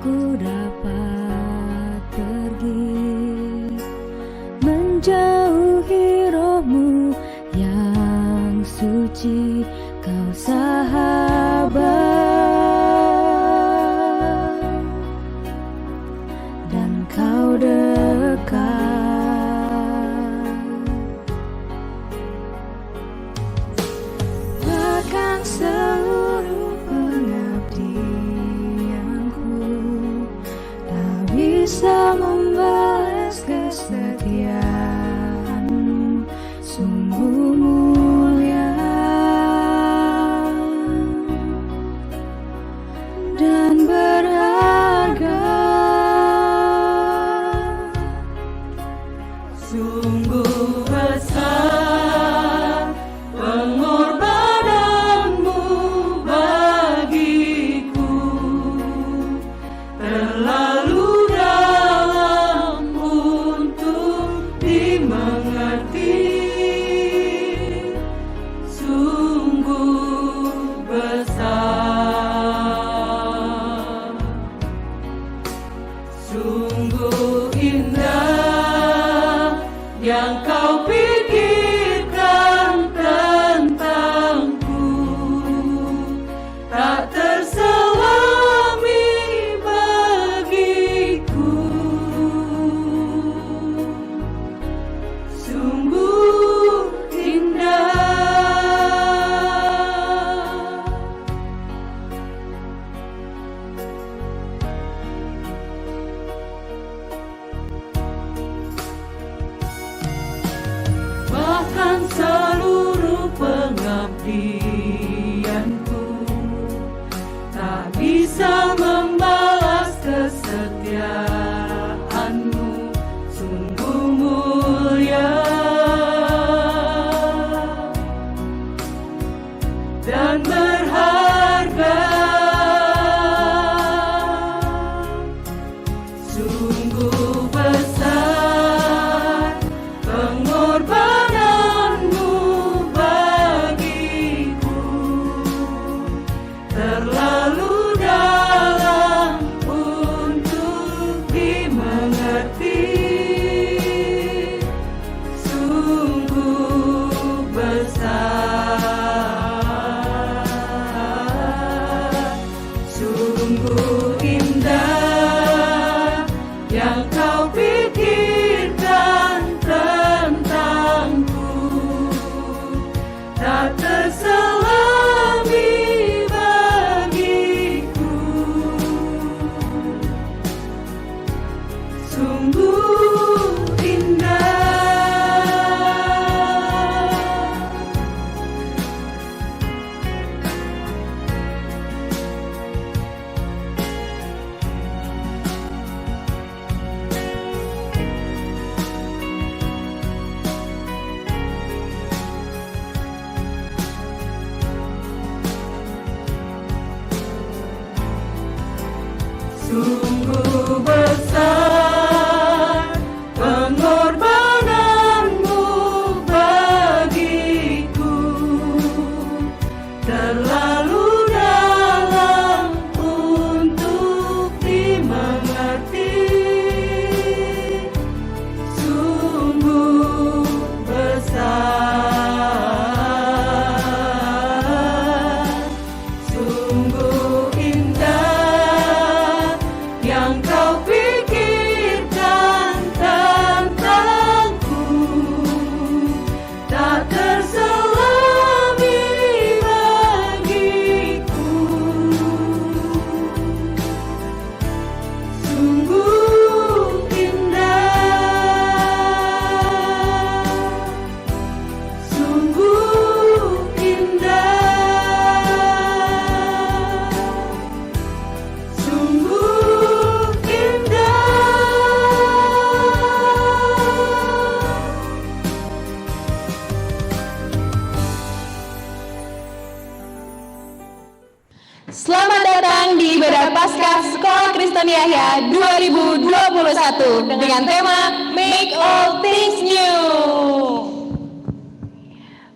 Ku dapat pergi menjauhi rohmu yang suci, kau sahabat dan kau dekat. Bahkan seluruh pengabdianku tak bisa membalas kesetiaanmu, sungguh mulia dan berharga. Sungguh besar pengorbananmu bagiku, terlalu dalam untuk dimengerti. Sungguh besar, sungguh indah yang kau pikirkan tentangku, tak terselami bagiku. Sungguh indah. Bahkan seluruh pengabdianku tak bisa membalas kesetiaanmu, sungguh mulia dan berharga. Sungguh besar pengorbananmu bagiku, terlalu dalam untuk dimengerti. Sungguh besar, sungguh indah yang kau pikirkan tentangku, tak terselami bagiku. Sungguh indah. Sungguh besar pengorbananmu bagiku, terlalu dalam untuk dimengerti. Sungguh besar, sungguh indah yang kau pikirkan tentangku, tak terselami bagiku. Sungguh indah, sungguh indah, sungguh Selamat datang di Ibadah Paskah Sekolah Kristen Yahya 2021 dengan tema Make All Things New.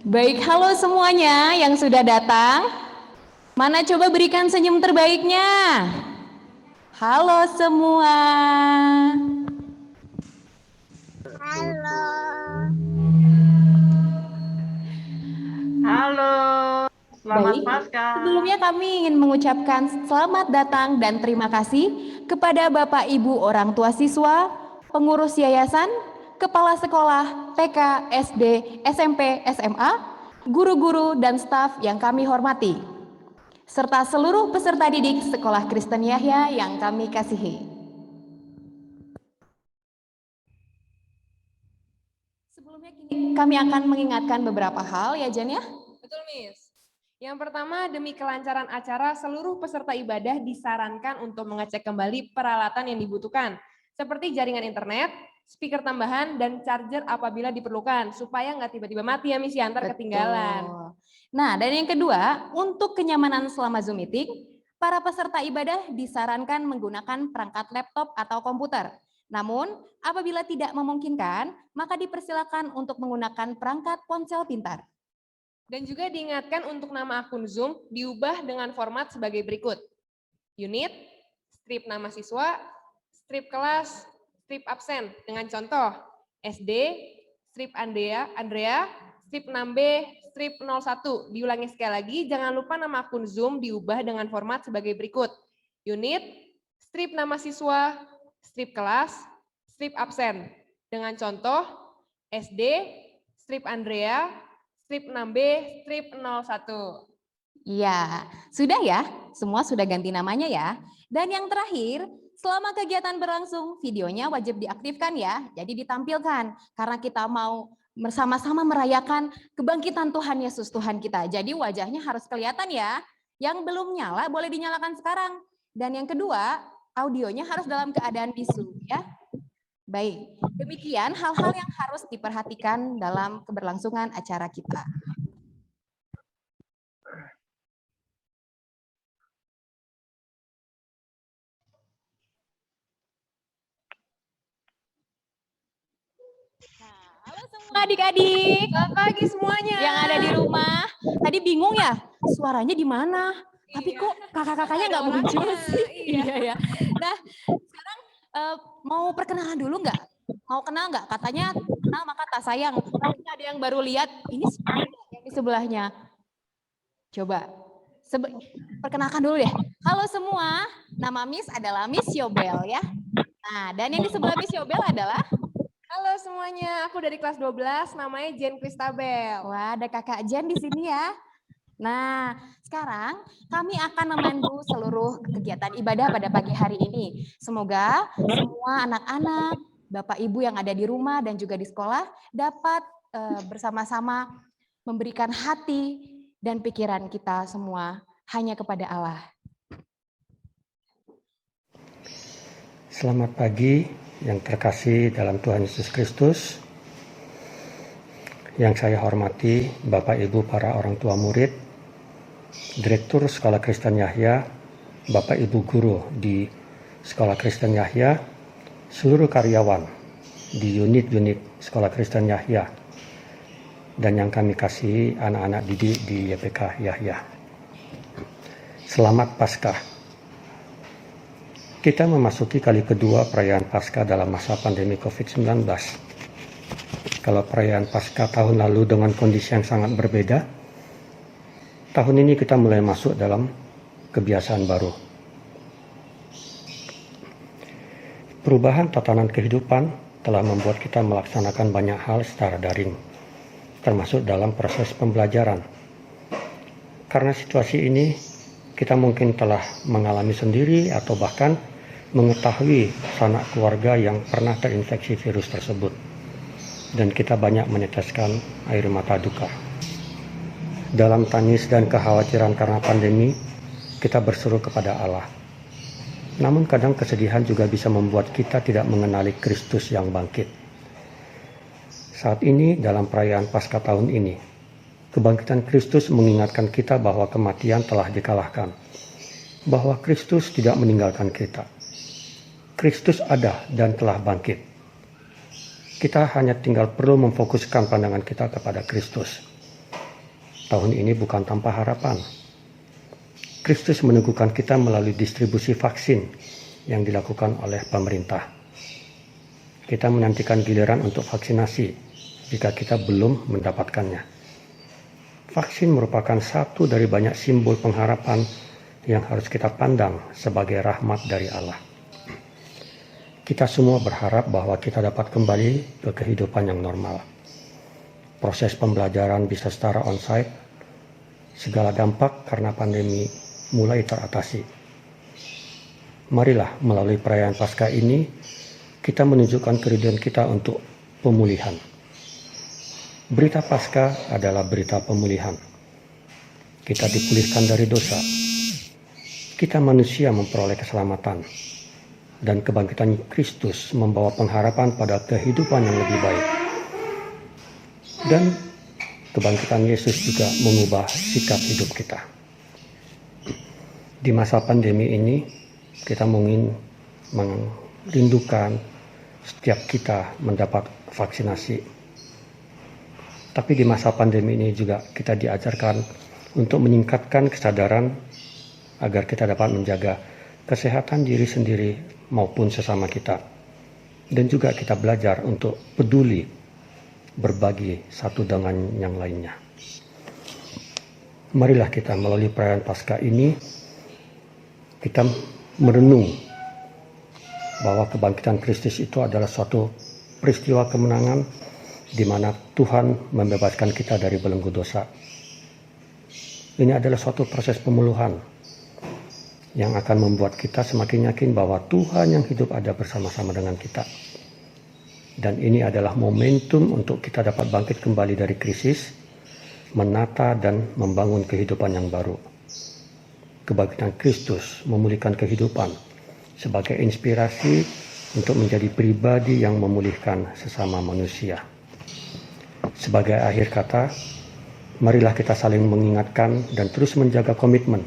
Baik, halo semuanya yang sudah datang. Mana coba berikan senyum terbaiknya. Halo semua. Halo, selamat Baik, Paskah. sebelumnya kami ingin mengucapkan selamat datang dan terima kasih kepada Bapak Ibu orang tua siswa, pengurus yayasan, kepala sekolah, TK, SD, SMP, SMA, guru-guru dan staf yang kami hormati, serta seluruh peserta didik Sekolah Kristen Yahya yang kami kasihi. Sebelumnya kami akan mengingatkan beberapa hal ya Jen ya. Betul, Miss. Yang pertama, demi kelancaran acara, seluruh peserta ibadah disarankan untuk mengecek kembali peralatan yang dibutuhkan, seperti jaringan internet, speaker tambahan, dan charger apabila diperlukan, supaya nggak tiba-tiba mati ya, Miss, ya, ntar ketinggalan. Betul. Nah, dan yang kedua, untuk kenyamanan selama Zoom meeting, para peserta ibadah disarankan menggunakan perangkat laptop atau komputer. Namun, apabila tidak memungkinkan, maka dipersilakan untuk menggunakan perangkat ponsel pintar. Dan juga diingatkan untuk nama akun Zoom diubah dengan format sebagai berikut. Unit, strip nama siswa, strip kelas, strip absen dengan contoh SD, strip Andrea, strip 6B, strip 01. Diulangi sekali lagi, jangan lupa nama akun Zoom diubah dengan format sebagai berikut. Unit, strip nama siswa, strip kelas, strip absen dengan contoh SD, strip Andrea, strip 6B, strip 01. Iya, sudah ya? Semua sudah ganti namanya ya. Dan yang terakhir, selama kegiatan berlangsung, videonya wajib diaktifkan ya. Jadi ditampilkan, karena kita mau bersama-sama merayakan kebangkitan Tuhan Yesus, Tuhan kita. Jadi wajahnya harus kelihatan ya. Yang belum nyala boleh dinyalakan sekarang. Dan yang kedua, audionya harus dalam keadaan bisu ya. Baik, demikian hal-hal yang harus diperhatikan dalam keberlangsungan acara kita. Halo semua adik-adik. Selamat pagi semuanya. Yang ada di rumah. Tadi bingung ya, suaranya di mana? Tapi kok kakak-kakaknya nggak muncul sih? Iya ya. Nah, sekarang mau perkenalan dulu nggak? Mau kenal nggak? Katanya kenal maka tak sayang. Mungkin ada yang baru lihat, ini siapa yang di sebelahnya? Coba, perkenalkan dulu deh. Halo semua, nama Miss adalah Miss Yobel ya. Nah, dan yang di sebelah Miss Yobel adalah? Halo semuanya, aku dari kelas 12, namanya Jen Kristabel. Wah, ada kakak Jen di sini ya. Nah, sekarang kami akan memandu seluruh kegiatan ibadah pada pagi hari ini. Semoga semua anak-anak, Bapak Ibu yang ada di rumah dan juga di sekolah dapat bersama-sama memberikan hati dan pikiran kita semua hanya kepada Allah. Selamat pagi yang terkasih dalam Tuhan Yesus Kristus. Yang saya hormati Bapak Ibu para orang tua murid, Direktur Sekolah Kristen Yahya, Bapak Ibu guru di Sekolah Kristen Yahya, seluruh karyawan di unit-unit Sekolah Kristen Yahya, dan yang kami kasihi anak-anak didik di YPK Yahya. Selamat Paskah. Kita memasuki kali kedua perayaan Paskah dalam masa pandemi COVID-19. Kalau perayaan Paskah tahun lalu dengan kondisi yang sangat berbeda, tahun ini kita mulai masuk dalam kebiasaan baru. Perubahan tatanan kehidupan telah membuat kita melaksanakan banyak hal secara daring, termasuk dalam proses pembelajaran. Karena situasi ini, kita mungkin telah mengalami sendiri atau bahkan mengetahui sanak keluarga yang pernah terinfeksi virus tersebut. Dan kita banyak meneteskan air mata duka. Dalam tangis dan kekhawatiran karena pandemi, kita berseru kepada Allah. Namun kadang kesedihan juga bisa membuat kita tidak mengenali Kristus yang bangkit. Saat ini dalam perayaan Paskah tahun ini, kebangkitan Kristus mengingatkan kita bahwa kematian telah dikalahkan. Bahwa Kristus tidak meninggalkan kita. Kristus ada dan telah bangkit. Kita hanya tinggal perlu memfokuskan pandangan kita kepada Kristus. Tahun ini bukan tanpa harapan. Kristus meneguhkan kita melalui distribusi vaksin yang dilakukan oleh pemerintah. Kita menantikan giliran untuk vaksinasi jika kita belum mendapatkannya. Vaksin merupakan satu dari banyak simbol pengharapan yang harus kita pandang sebagai rahmat dari Allah. Kita semua berharap bahwa kita dapat kembali ke kehidupan yang normal. Proses pembelajaran bisa secara onsite, segala dampak karena pandemi mulai teratasi. Marilah melalui perayaan Paskah ini, kita menunjukkan kerinduan kita untuk pemulihan. Berita Paskah adalah berita pemulihan. Kita dipulihkan dari dosa. Kita manusia memperoleh keselamatan. Dan kebangkitan Kristus membawa pengharapan pada kehidupan yang lebih baik. Dan kebangkitan Yesus juga mengubah sikap hidup kita. Di masa pandemi ini, kita merindukan setiap kita mendapat vaksinasi. Tapi di masa pandemi ini juga kita diajarkan untuk meningkatkan kesadaran agar kita dapat menjaga kesehatan diri sendiri maupun sesama kita. Dan juga kita belajar untuk peduli berbagi satu dengan yang lainnya. Marilah kita melalui perayaan Paskah ini kita merenung bahwa kebangkitan Kristus itu adalah suatu peristiwa kemenangan di mana Tuhan membebaskan kita dari belenggu dosa. Ini adalah suatu proses pemulihan yang akan membuat kita semakin yakin bahwa Tuhan yang hidup ada bersama-sama dengan kita. Dan ini adalah momentum untuk kita dapat bangkit kembali dari krisis, menata dan membangun kehidupan yang baru. Kebangkitan Kristus memulihkan kehidupan sebagai inspirasi untuk menjadi pribadi yang memulihkan sesama manusia. Sebagai akhir kata, marilah kita saling mengingatkan dan terus menjaga komitmen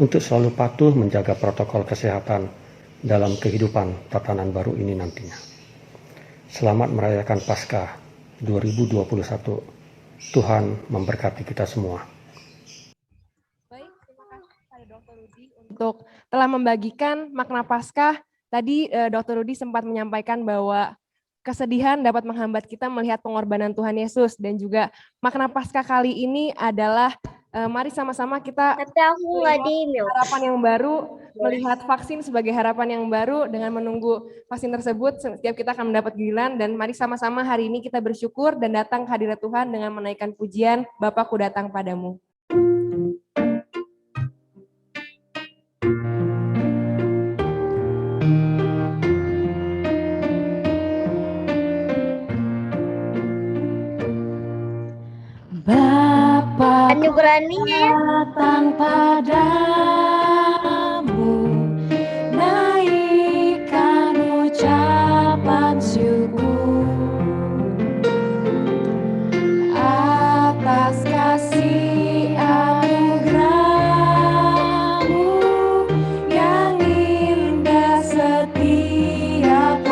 untuk selalu patuh menjaga protokol kesehatan dalam kehidupan tatanan baru ini nantinya. Selamat merayakan Paskah 2021. Tuhan memberkati kita semua. Untuk telah membagikan makna Paskah. Tadi Dr. Rudi sempat menyampaikan bahwa kesedihan dapat menghambat kita melihat pengorbanan Tuhan Yesus, dan juga makna Paskah kali ini adalah mari sama-sama kita melihat harapan yang baru, melihat vaksin sebagai harapan yang baru. Dengan menunggu vaksin tersebut, setiap kita akan mendapat giliran, dan mari sama-sama hari ini kita bersyukur dan datang ke hadirat Tuhan dengan menaikkan pujian, Bapakku datang padamu. Bapa Anugerahnya datang padamu, naikkan ucapan syukur atas kasih anugerahmu yang indah setiap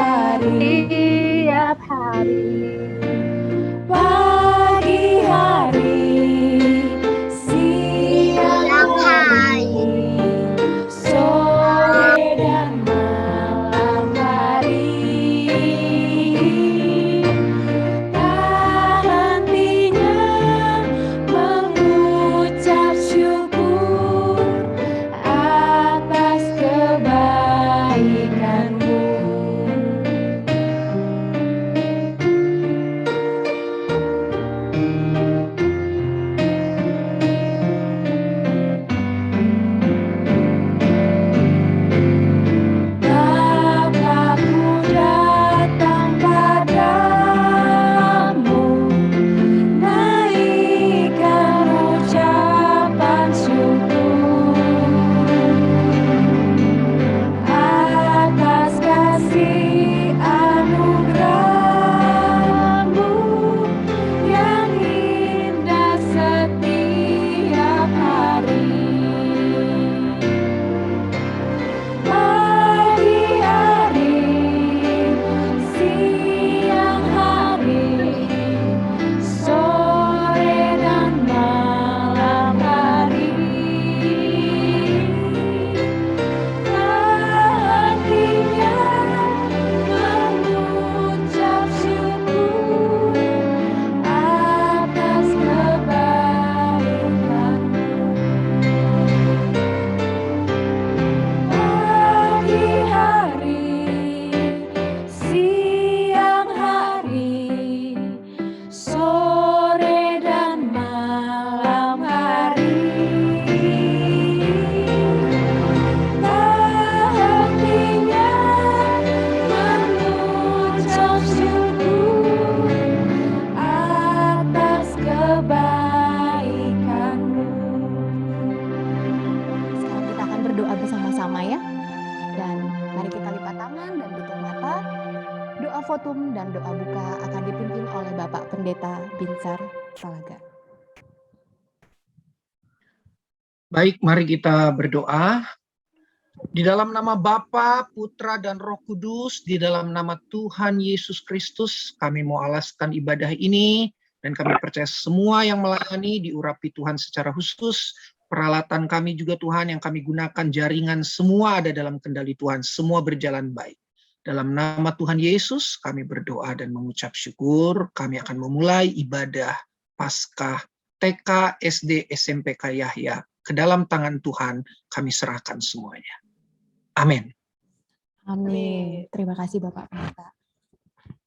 hari. Pagi hari, siang hari, bersama-sama ya. Dan mari kita lipat tangan dan tutup mata. Doa votum dan doa buka akan dipimpin oleh Bapak Pendeta Binsar Salaga. Baik, mari kita berdoa. Di dalam nama Bapa, Putra, dan Roh Kudus, di dalam nama Tuhan Yesus Kristus, kami mau alaskan ibadah ini, dan kami percaya semua yang melayani diurapi Tuhan secara khusus. Peralatan kami juga Tuhan yang kami gunakan, jaringan semua ada dalam kendali Tuhan, semua berjalan baik. Dalam nama Tuhan Yesus, kami berdoa dan mengucap syukur. Kami akan memulai ibadah Paskah TK, SD, SMPK Yahya. Ke dalam tangan Tuhan kami serahkan semuanya. Amin. Amin. Terima kasih Bapak Pendeta.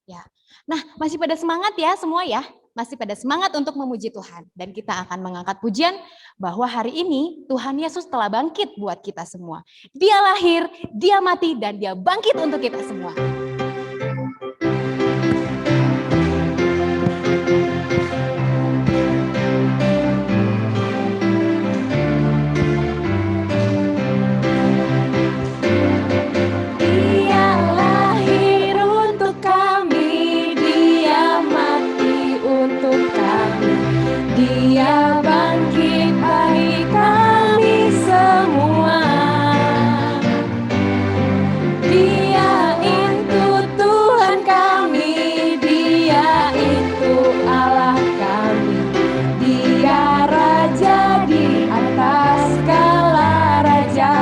Ya. Nah, masih pada semangat ya semua ya? Masih pada semangat untuk memuji Tuhan. Dan kita akan mengangkat pujian bahwa hari ini Tuhan Yesus telah bangkit buat kita semua. Dia lahir, dia mati, dan dia bangkit untuk kita semua. Dia bangkit bagi kami semua. Dia itu Tuhan kami, Dia itu Allah kami. Dia Raja di atas segala raja.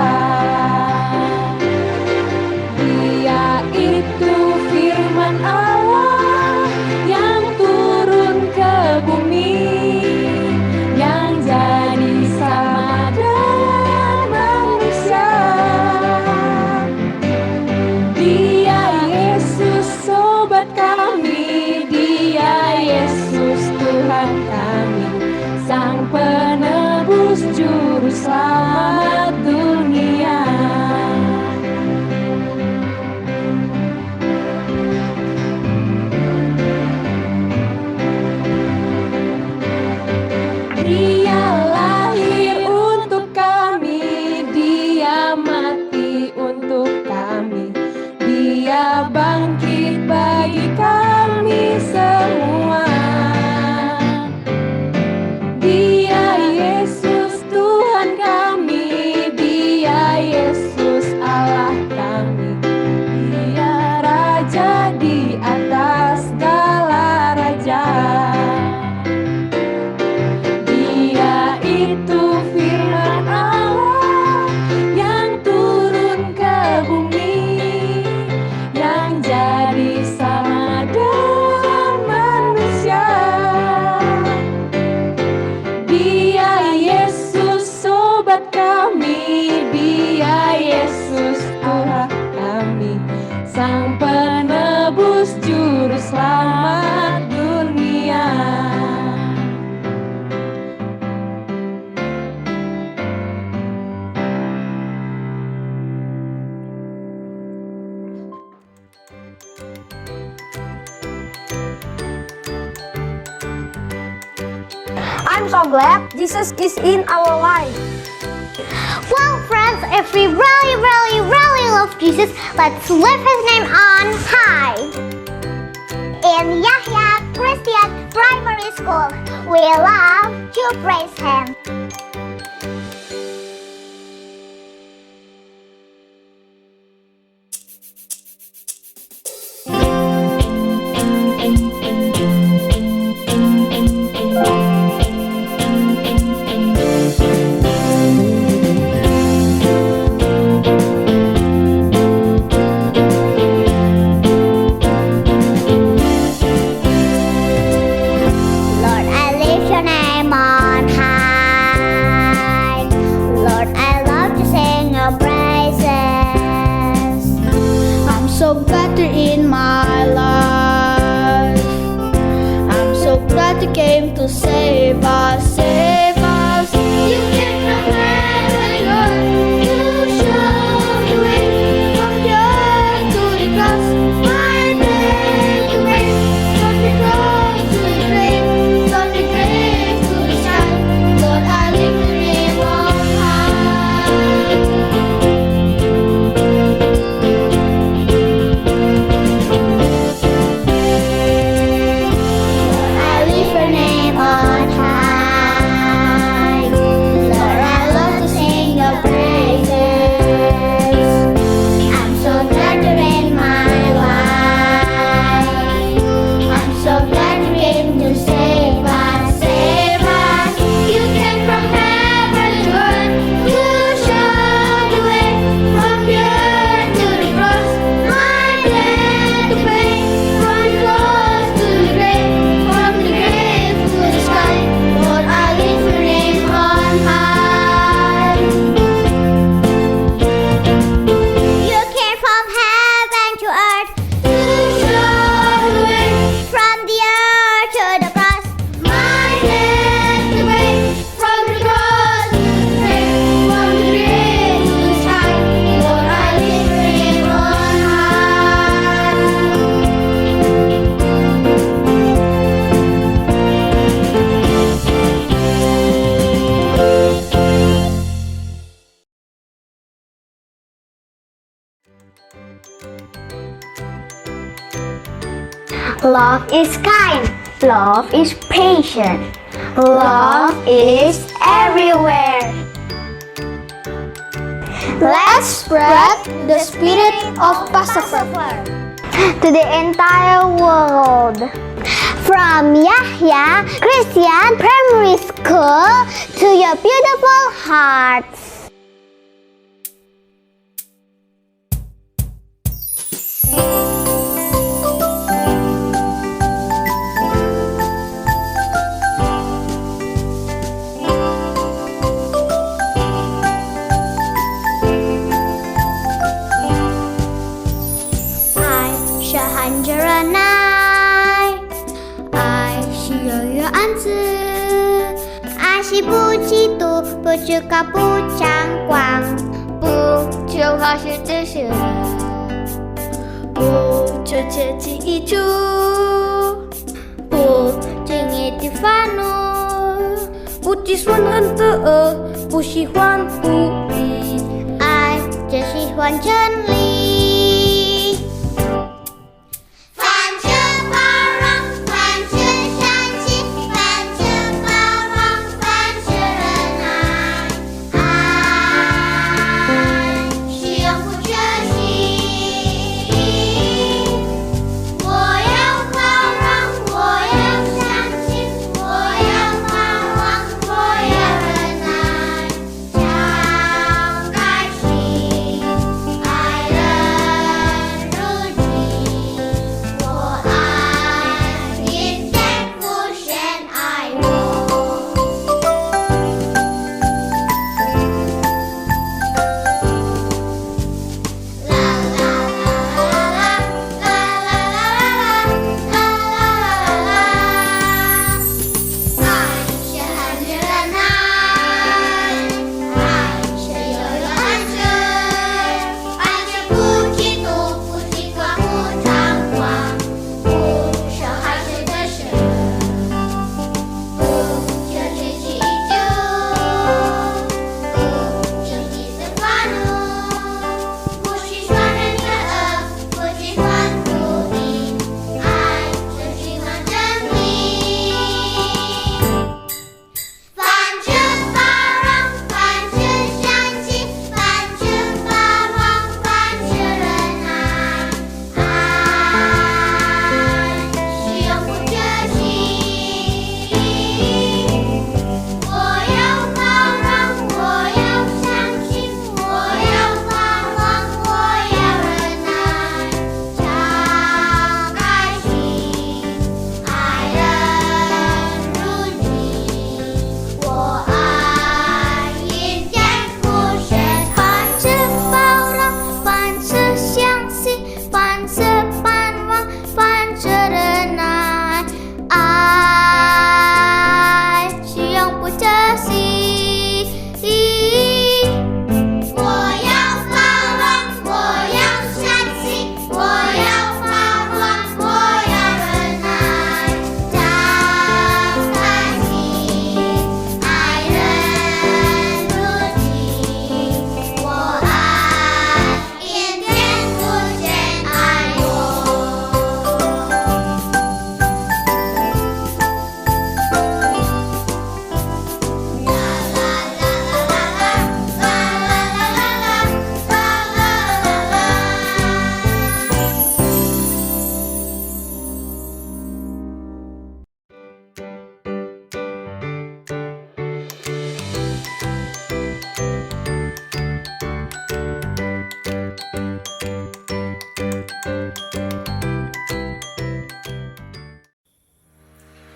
Dia itu firman Allah yang turun ke bumi. Sang penebus juru selamat dunia. Dia lahir untuk kami, dia mati untuk kami, dia bangkit bagi kami semua. Dia Yesus Tuhan kami, Dia Yesus Allah kami. Dia Raja di atas segala raja. Dia itu firman Allah yang turun ke bumi, yang jadi sama dengan manusia. Dia Yesus sobat kami, Dia Yesus Tuhan kami, Sang penebus juru selamat dunia. I'm so glad Jesus is in our life. Well, friends, if we really, really, really love Jesus, let's lift his name on high. In Yahya Christian Primary School, we love to praise him. Lord, I lift your name on high. Love is kind. Love is patient. Love is everywhere. Let's spread the spirit of Passover to the entire world. From Yahya Christian Primary School to your beautiful hearts. I 不嫉妒，不自高，不张狂，不求好事之事，不求窃其一处，不轻易地发怒，不计算很恶，不喜欢不义，爱只喜欢真理。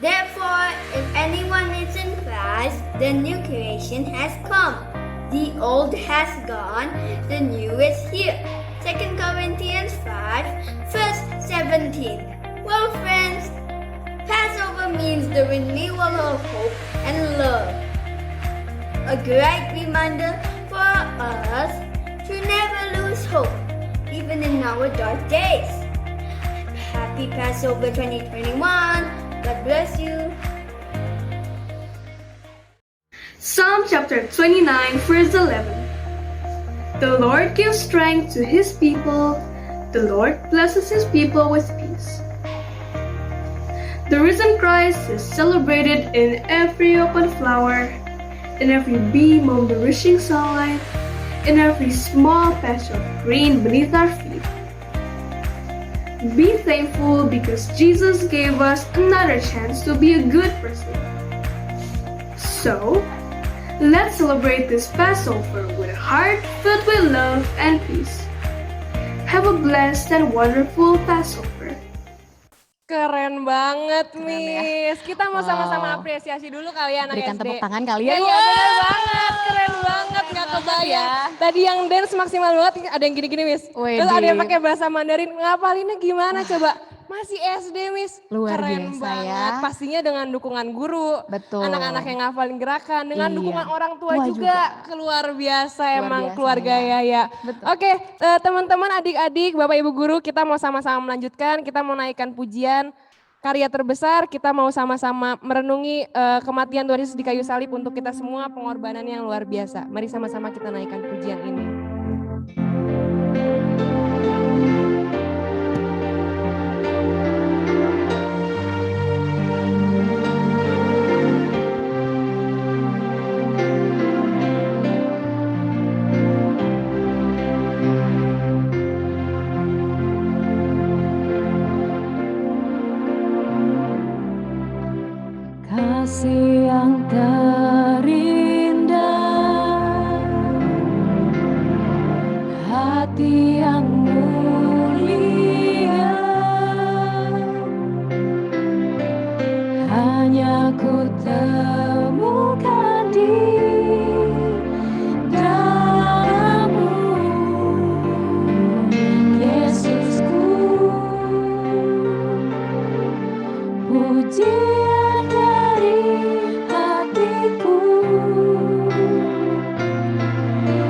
Therefore, if anyone is in Christ, the new creation has come. The old has gone, the new is here. 2 Corinthians 5, verse 17. Well, friends, Passover means the renewal of hope and love. A great reminder for us to never lose hope, even in our dark days. Happy Passover 2021. God bless you. Psalm chapter 29, verse 11. The Lord gives strength to his people. The Lord blesses his people with peace. The risen Christ is celebrated in every open flower, in every beam of the rushing sunlight, in every small patch of green beneath our feet. Be thankful because Jesus gave us another chance to be a good person. So, let's celebrate this Passover with a heart filled with love and peace. Have a blessed and wonderful Passover. Keren banget, Keren ya. Miss. Kita mau sama-sama Wow. apresiasi dulu kali ya anak Berikan SD. tepuk tangan kali Iya, ya. iya, bener banget. Keren banget, nggak banget kebayang. ya. Tadi yang dance maksimal banget, ada yang gini-gini, Miss. Terus ada yang pakai bahasa Mandarin. Ngapalinnya gimana coba? Masih SD, Miss. Luar Keren biasa banget. ya. Pastinya dengan dukungan guru. Betul. Anak-anak yang ngafalin gerakan. Dengan Iya. dukungan orang tua Tua juga. juga. Luar biasa Luar emang biasa keluarga ya. ya. Betul. Oke, teman-teman, adik-adik, Bapak Ibu Guru, kita mau sama-sama melanjutkan. Kita mau naikkan pujian karya terbesar. Kita mau sama-sama merenungi kematian Tuhan Yesus di kayu salib untuk kita semua, pengorbanan yang luar biasa. Mari sama-sama kita naikkan pujian ini. Kasih yang terindah, hati yang mulia, hanya ku temukan di dalam-Mu, Yesusku. Pujian dari hatiku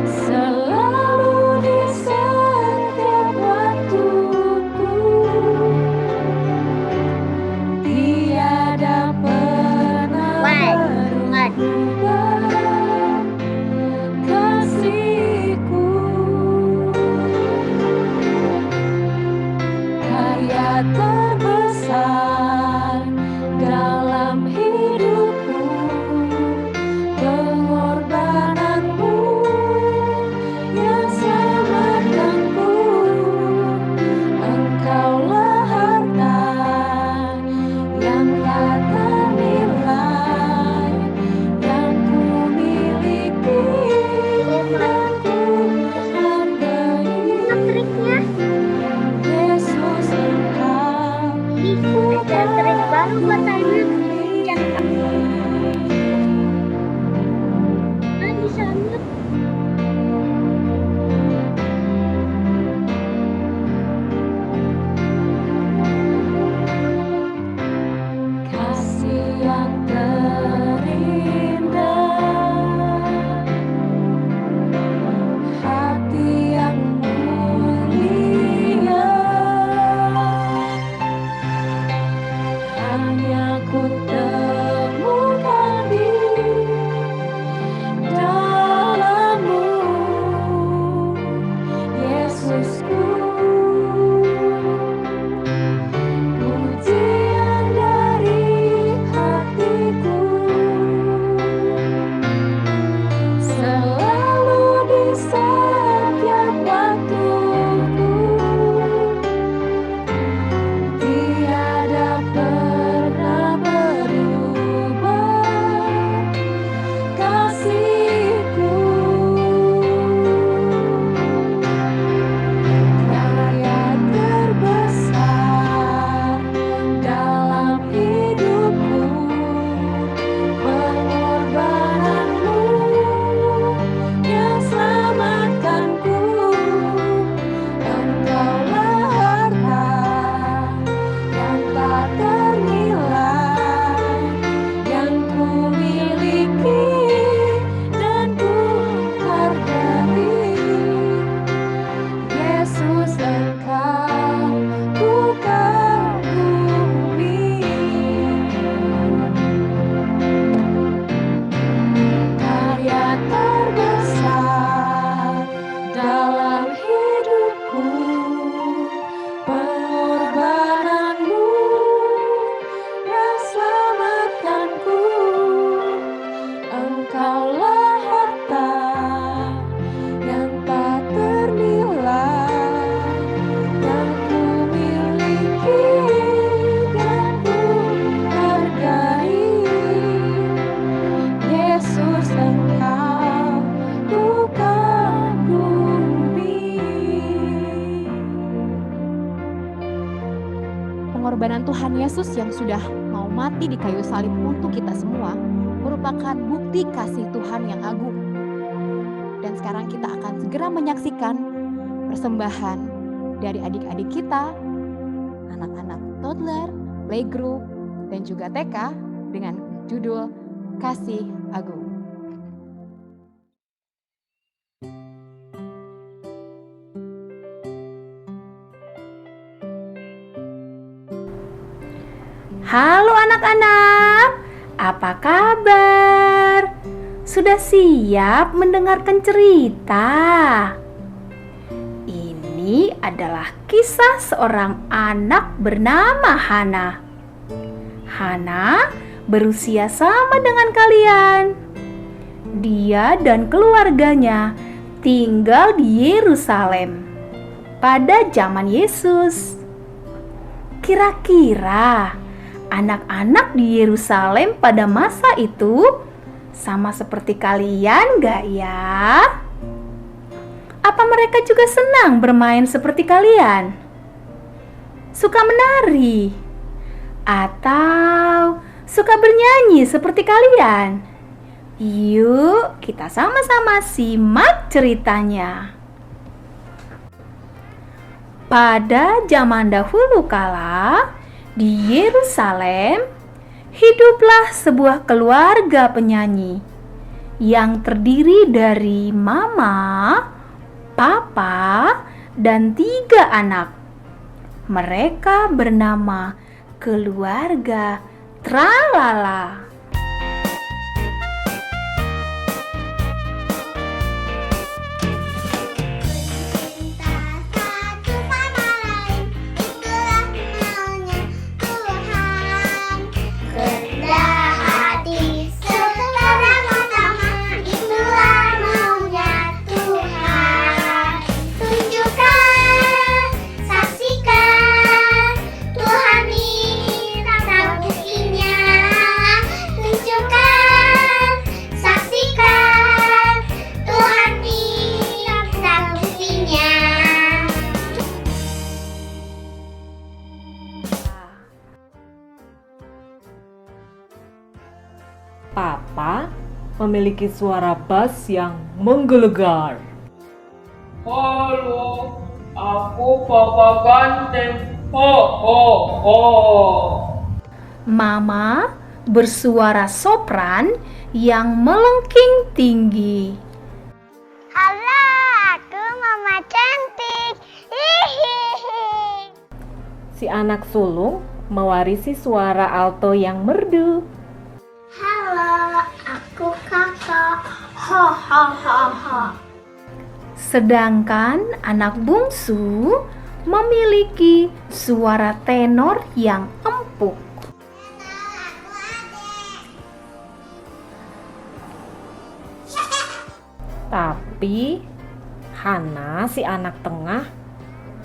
selalu di Dan Tuhan Yesus yang sudah mau mati di kayu salib untuk kita semua merupakan bukti kasih Tuhan yang agung. Dan sekarang kita akan segera menyaksikan persembahan dari adik-adik kita, anak-anak toddler, playgroup, dan juga TK dengan judul Kasih Agung. Halo anak-anak, apa kabar? Sudah siap mendengarkan cerita? Ini adalah kisah seorang anak bernama Hana. Hana berusia sama dengan kalian. Dia dan keluarganya tinggal di Yerusalem pada zaman Yesus. Kira-kira anak-anak di Yerusalem pada masa itu sama seperti kalian gak ya? Apa mereka juga senang bermain seperti kalian? Suka menari? Atau suka bernyanyi seperti kalian? Yuk kita sama-sama simak ceritanya. Pada zaman dahulu kala, di Yerusalem, hiduplah sebuah keluarga penyanyi yang terdiri dari mama, papa, dan 3 anak. Mereka bernama keluarga Tralala. Papa memiliki suara bass yang menggelegar. Halo, aku Papa Ganteng. Ho ho ho. Mama bersuara sopran yang melengking tinggi. Halo, aku Mama Cantik. Hihihi. Si anak sulung mewarisi suara alto yang merdu. Halo, aku Kakak. Ho ho ho ho. Sedangkan anak bungsu memiliki suara tenor yang empuk. Tapi Hana, si anak tengah,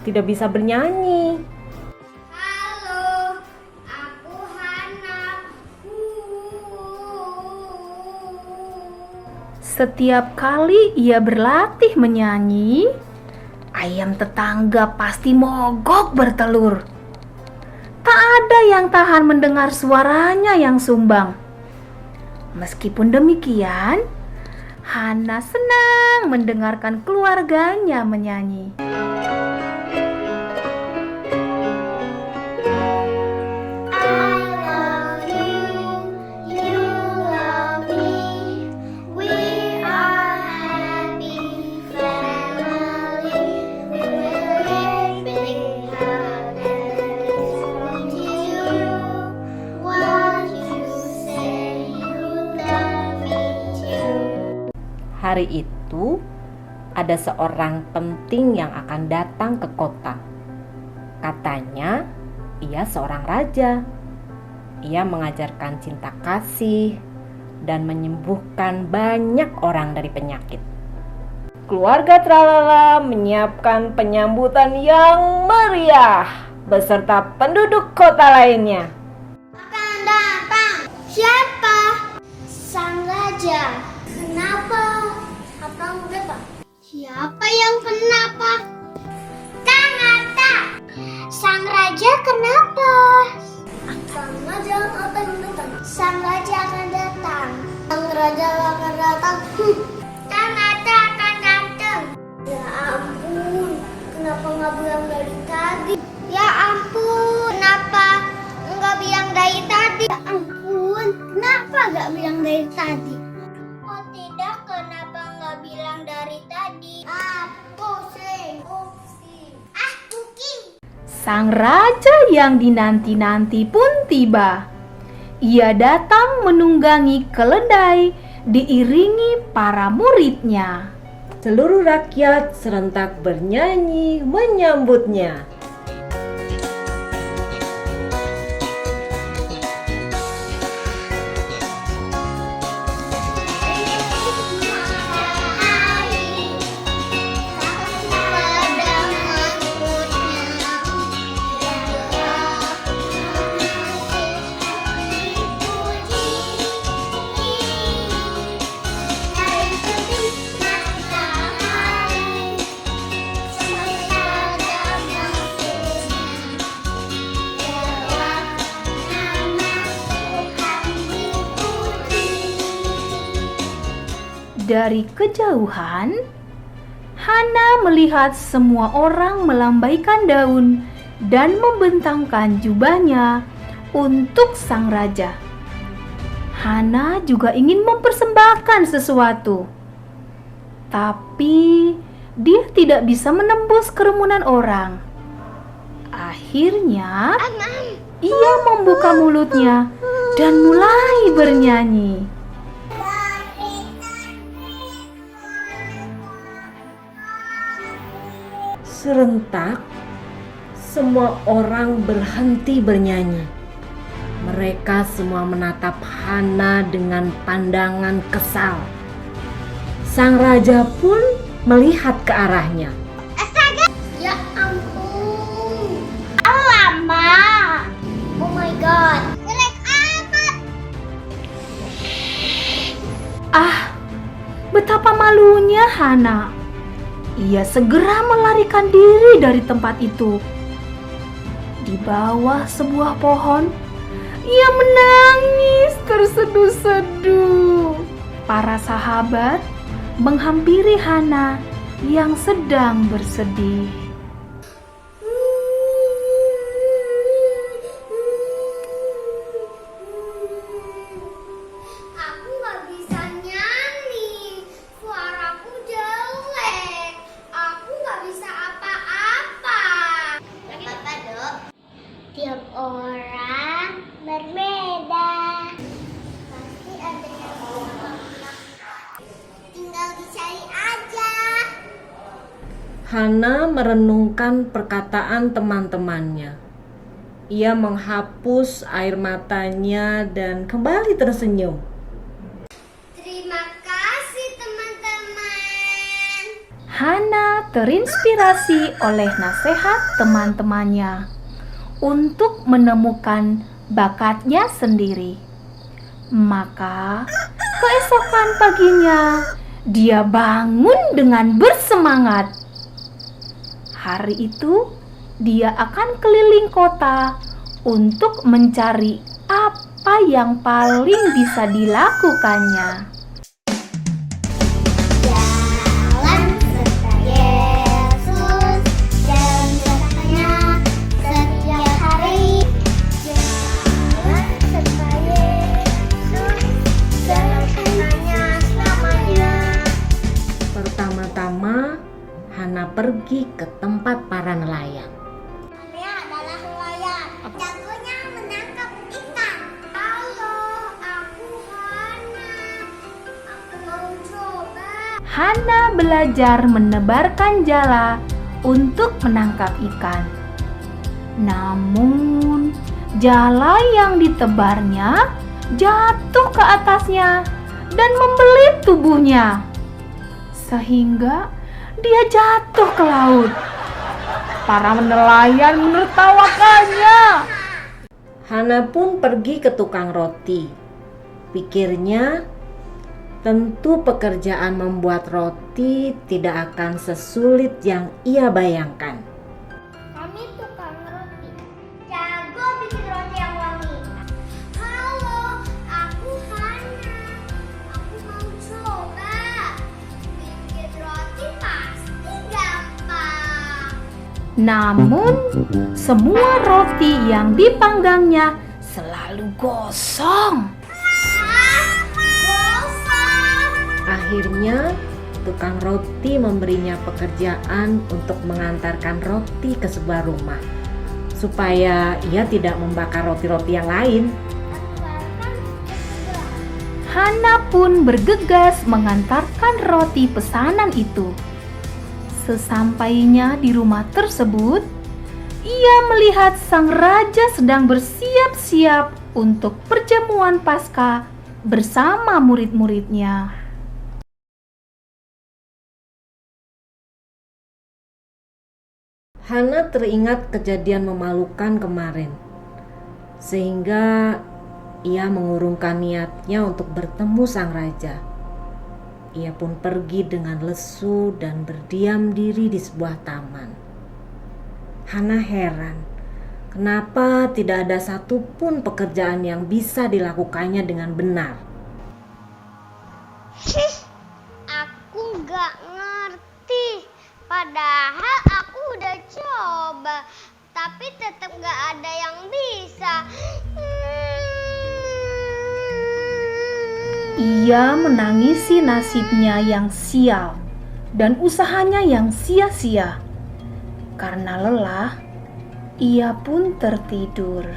tidak bisa bernyanyi. Halo, aku Hana. Setiap kali ia berlatih menyanyi, ayam tetangga pasti mogok bertelur. Tak ada yang tahan mendengar suaranya yang sumbang. Meskipun demikian, Hana senang mendengarkan keluarganya menyanyi. Hari itu ada seorang penting yang akan datang ke kota. Katanya ia seorang raja. Ia mengajarkan cinta kasih dan menyembuhkan banyak orang dari penyakit. Keluarga Tralala menyiapkan penyambutan yang meriah beserta penduduk kota lainnya. Akan datang. Siapa? Sang raja. Kenapa? Abang berapa? Siapa yang kenapa? Sang Atta. Sang Sang Raja kenapa? Sang Raja akan datang. Sang Raja akan datang. Sang Raja akan datang. Sang Raja akan datang. Ya ampun, kenapa nggak bilang dari tadi? Ya ampun, kenapa nggak bilang dari tadi? Ya ampun, kenapa nggak bilang dari tadi? Oh tidak, kenapa nggak bilang dari tadi? Pusing. Pusing. Sang raja yang dinanti-nanti pun tiba. Ia datang menunggangi keledai diiringi para muridnya. Seluruh rakyat serentak bernyanyi menyambutnya. Dari kejauhan, Hana melihat semua orang melambaikan daun dan membentangkan jubahnya untuk sang raja. Hana juga ingin mempersembahkan sesuatu, tapi dia tidak bisa menembus kerumunan orang. Akhirnya, ia membuka mulutnya dan mulai bernyanyi. Serentak, semua orang berhenti bernyanyi. Mereka semua menatap Hana dengan pandangan kesal. Sang raja pun melihat ke arahnya. Astaga! Ya ampun! Alamak! Oh my god! Jelek amat! Ah, betapa malunya Hana. Ia segera melarikan diri dari tempat itu. Di bawah sebuah pohon, ia menangis terseduh-seduh. Para sahabat menghampiri Hana yang sedang bersedih. Aku nggak bisa nyanyi, suaraku jelek. Aku nggak bisa apa-apa. Gak apa-apa, Dok. Tiap orang berbeda. Pasti ada yang tinggal dicari aja. Hana merenungkan perkataan teman-temannya. Ia menghapus air matanya dan kembali tersenyum. Terima kasih teman-teman. Hana terinspirasi oleh nasihat teman-temannya untuk menemukan bakatnya sendiri. Maka keesokan paginya dia bangun dengan bersemangat. Hari itu dia akan keliling kota untuk mencari apa yang paling bisa dilakukannya. Jalan serta Yesus, jalan sertanya setiap hari. Jalan serta Yesus, jalan sertanya selamanya. Pertama-tama, Hana pergi ke tempat para nelayan. Saya adalah nelayan, jagonya menangkap ikan. Halo, aku Hana. Aku mau coba. Hana belajar menebarkan jala untuk menangkap ikan. Namun, jala yang ditebarnya jatuh ke atasnya dan membelit tubuhnya, sehingga dia jatuh ke laut. Para nelayan menertawakannya. Hana pun pergi ke tukang roti. Pikirnya, tentu pekerjaan membuat roti tidak akan sesulit yang ia bayangkan. Kami tukang roti. Namun, semua roti yang dipanggangnya selalu gosong. Akhirnya, tukang roti memberinya pekerjaan untuk mengantarkan roti ke sebuah rumah, supaya ia tidak membakar roti-roti yang lain. Hana pun bergegas mengantarkan roti pesanan itu. Sesampainya di rumah tersebut, ia melihat sang raja sedang bersiap-siap untuk perjamuan Paskah bersama murid-muridnya. Hana teringat kejadian memalukan kemarin, sehingga ia mengurungkan niatnya untuk bertemu sang raja. Ia pun pergi dengan lesu dan berdiam diri di sebuah taman. Hana heran, kenapa tidak ada satupun pekerjaan yang bisa dilakukannya dengan benar. Aku gak ngerti. Padahal aku udah coba, tapi tetap gak ada yang bisa. Ia menangisi nasibnya yang sial dan usahanya yang sia-sia. Karena lelah, ia pun tertidur.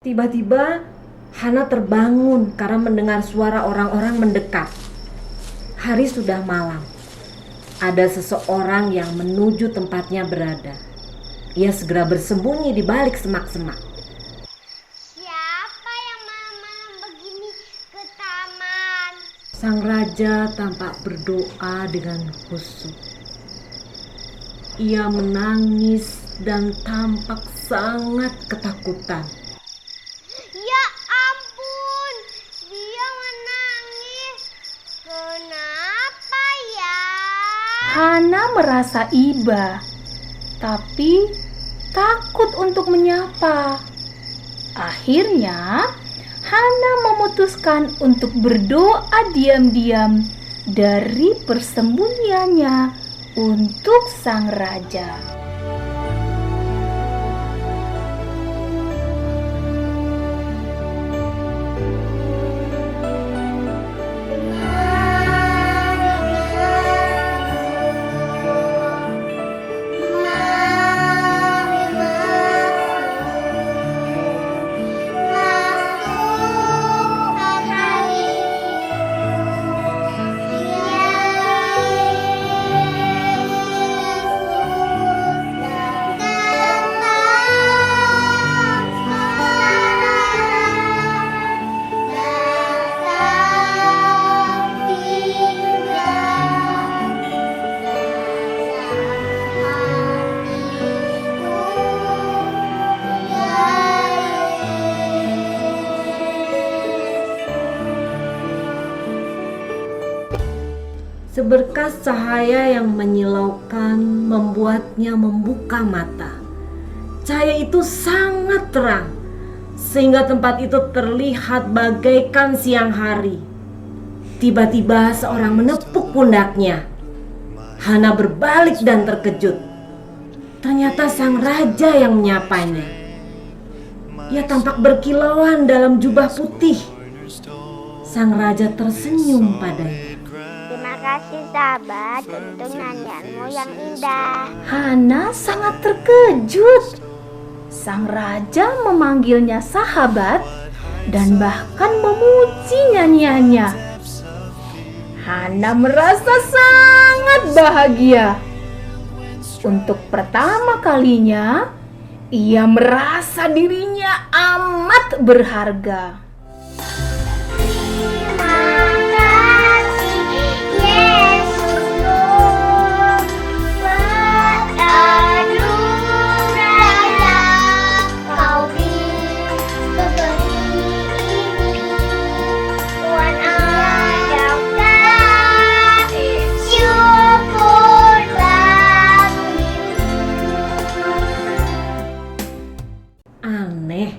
Tiba-tiba Hana terbangun karena mendengar suara orang-orang mendekat. Hari sudah malam. Ada seseorang yang menuju tempatnya berada. Ia segera bersembunyi di balik semak-semak. Siapa yang malam-malam begini ke taman? Sang raja tampak berdoa dengan khusyuk. Ia menangis dan tampak sangat ketakutan. Ya ampun, dia menangis. Kenapa ya? Hana merasa iba, tapi takut untuk menyapa. Akhirnya, Hana memutuskan untuk berdoa diam-diam dari persembunyiannya untuk sang raja. Seberkas cahaya yang menyilaukan membuatnya membuka mata. Cahaya itu sangat terang, sehingga tempat itu terlihat bagaikan siang hari. Tiba-tiba seorang menepuk pundaknya. Hana berbalik dan terkejut. Ternyata sang raja yang menyapanya. Ia tampak berkilauan dalam jubah putih. Sang raja tersenyum padanya. Terima kasih sahabat untuk nyanyianmu yang indah. Hana sangat terkejut. Sang raja memanggilnya sahabat dan bahkan memuji nyanyiannya. Hana merasa sangat bahagia. Untuk pertama kalinya, Ia merasa dirinya amat berharga. Aneh,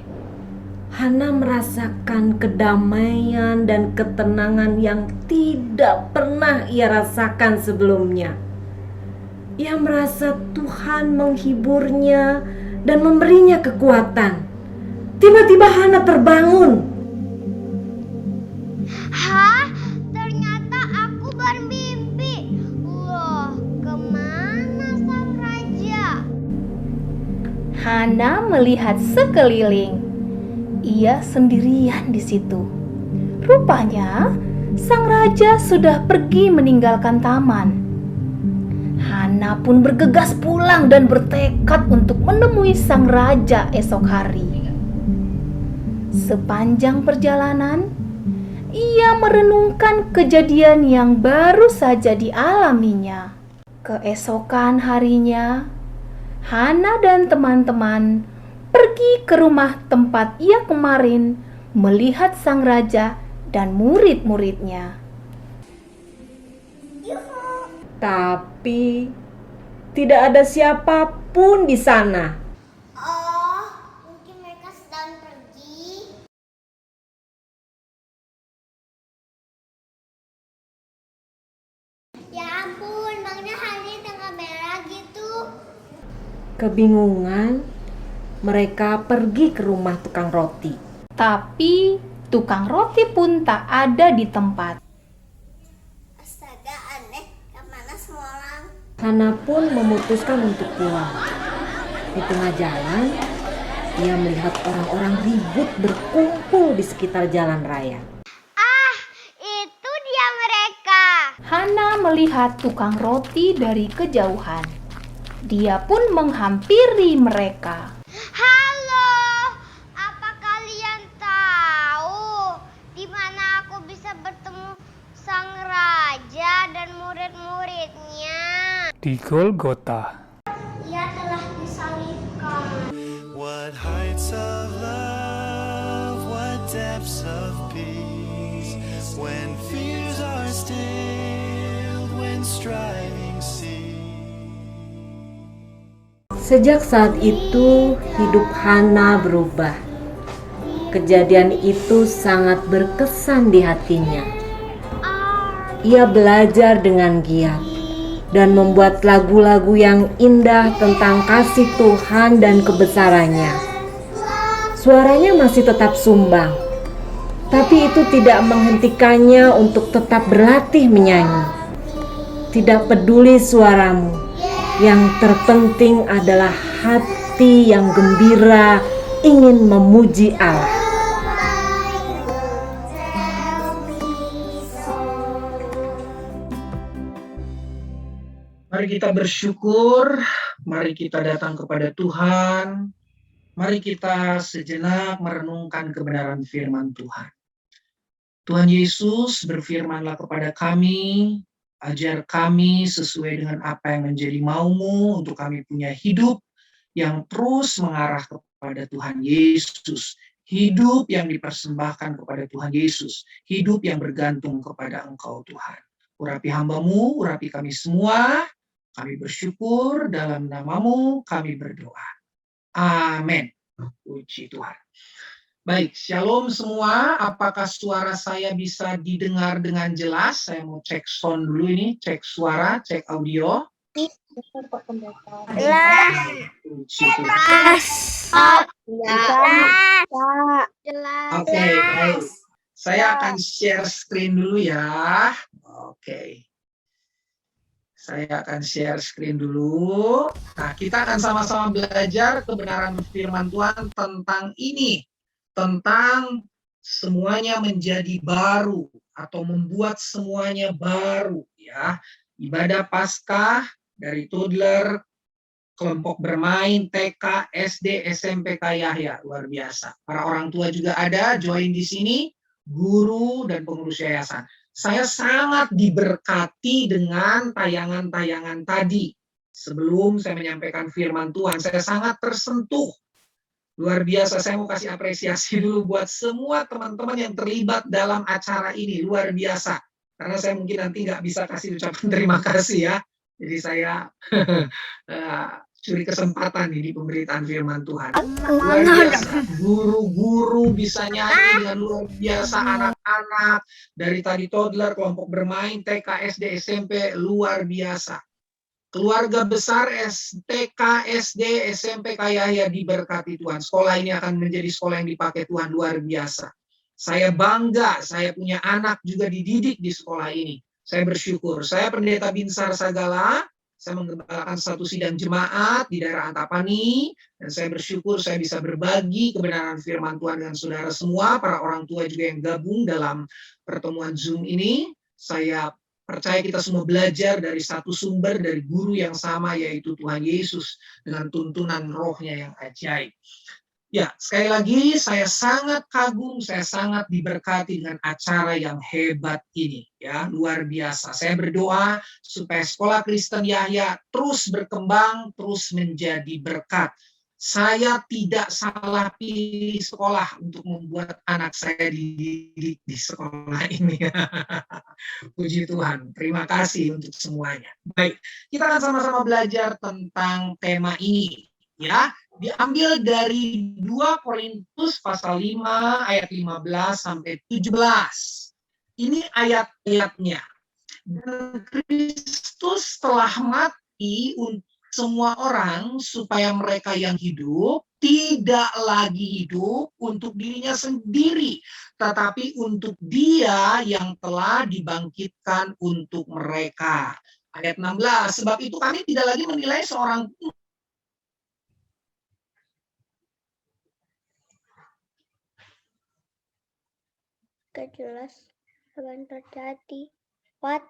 Hana merasakan kedamaian dan ketenangan yang tidak pernah ia rasakan sebelumnya. Ia merasa Tuhan menghiburnya dan memberinya kekuatan. Tiba-tiba Hana terbangun. Hah? Ternyata aku bermimpi. Loh, kemana sang raja? Hana melihat sekeliling. Ia sendirian di situ. Rupanya, sang raja sudah pergi meninggalkan taman. Hana pun bergegas pulang dan bertekad untuk menemui sang raja esok hari. Sepanjang perjalanan, ia merenungkan kejadian yang baru saja dialaminya. Keesokan harinya, Hana dan teman-teman pergi ke rumah tempat ia kemarin melihat sang raja dan murid-muridnya. Tapi tidak ada siapapun di sana. Oh, mungkin mereka sedang pergi. Ya ampun, makanya hari tengah merah gitu. Kebingungan, mereka pergi ke rumah tukang roti. Tapi tukang roti pun tak ada di tempat. Astaga, aneh. Kemana semua orang? Hana pun memutuskan untuk pulang. Di tengah jalan, ia melihat orang-orang ribut berkumpul di sekitar jalan raya. Ah, itu dia mereka. Hana melihat tukang roti dari kejauhan. Dia pun menghampiri mereka. Halo, apa kalian tahu di mana aku bisa bertemu sang raja dan murid-muridnya? Di Golgota. Ia telah disalibkan. What heights of love, what depths of peace, when fears are stilled, when striving cease. Sejak saat itu, hidup Hana berubah. Kejadian itu sangat berkesan di hatinya. Ia belajar dengan giat dan membuat lagu-lagu yang indah tentang kasih Tuhan dan kebesarannya. Suaranya masih tetap sumbang, tapi itu tidak menghentikannya untuk tetap berlatih menyanyi. Tidak peduli suaramu, yang terpenting adalah hati yang gembira ingin memuji Allah. Mari kita bersyukur, mari kita datang kepada Tuhan, mari kita sejenak merenungkan kebenaran firman Tuhan. Tuhan Yesus, berfirmanlah kepada kami, ajar kami sesuai dengan apa yang menjadi maumu untuk kami punya hidup yang terus mengarah kepada Tuhan Yesus. Hidup yang dipersembahkan kepada Tuhan Yesus. Hidup yang bergantung kepada Engkau Tuhan. Urapi hamba-Mu, urapi kami semua. Kami bersyukur dalam nama-Mu kami berdoa. Amin. Puji Tuhan. Baik, shalom semua. Apakah suara saya bisa didengar dengan jelas? Saya mau cek sound dulu ini, cek suara, cek audio. Jelas. Oke, baik. Saya akan share screen dulu ya. Oke. Saya akan share screen dulu. Nah, kita akan sama-sama belajar kebenaran firman Tuhan tentang ini. Tentang semuanya menjadi baru atau membuat semuanya baru ya. Ibadah Paskah dari toddler kelompok bermain, TK, SD, SMP Kak Yahya, luar biasa. Para orang tua juga ada, join di sini, guru dan pengurus yayasan. Saya sangat diberkati dengan tayangan-tayangan tadi. Sebelum saya menyampaikan firman Tuhan, saya sangat tersentuh. Luar biasa, saya mau kasih apresiasi dulu buat semua teman-teman yang terlibat dalam acara ini. Luar biasa. Karena saya mungkin nanti nggak bisa kasih ucapan terima kasih ya. Jadi saya curi kesempatan di pemberitaan firman Tuhan. Luar biasa. Guru-guru bisa nyanyi dengan luar biasa. Anak-anak dari tadi toddler, kelompok bermain, TK, SD, SMP, luar biasa. Keluarga besar TK, SD, SMP Kak Yahya diberkati Tuhan. Sekolah ini akan menjadi sekolah yang dipakai Tuhan, luar biasa. Saya bangga, saya punya anak juga dididik di sekolah ini. Saya bersyukur. Saya pendeta Binsar Sagala, saya menggembalakan satu sidang jemaat di daerah Antapani, dan saya bersyukur saya bisa berbagi kebenaran firman Tuhan dengan saudara semua, para orang tua juga yang gabung dalam pertemuan Zoom ini. Saya percaya kita semua belajar dari satu sumber, dari guru yang sama, yaitu Tuhan Yesus, dengan tuntunan rohnya yang ajaib. Ya, sekali lagi saya sangat kagum, saya sangat diberkati dengan acara yang hebat ini. Ya, luar biasa. Saya berdoa supaya Sekolah Kristen Yahya terus berkembang, terus menjadi berkat. Saya tidak salah pilih sekolah untuk membuat anak saya dididik di sekolah ini. Puji Tuhan, terima kasih untuk semuanya. Baik, kita akan sama-sama belajar tentang tema ini. Ya, diambil dari 2 Korintus pasal 5 ayat 15 sampai 17. Ini ayat-ayatnya. Dan Kristus telah mati untuk semua orang supaya mereka yang hidup tidak lagi hidup untuk dirinya sendiri, tetapi untuk Dia yang telah dibangkitkan untuk mereka. Ayat 16, sebab itu kami tidak lagi menilai seorang pun gak jelas apa yang terjadi. What?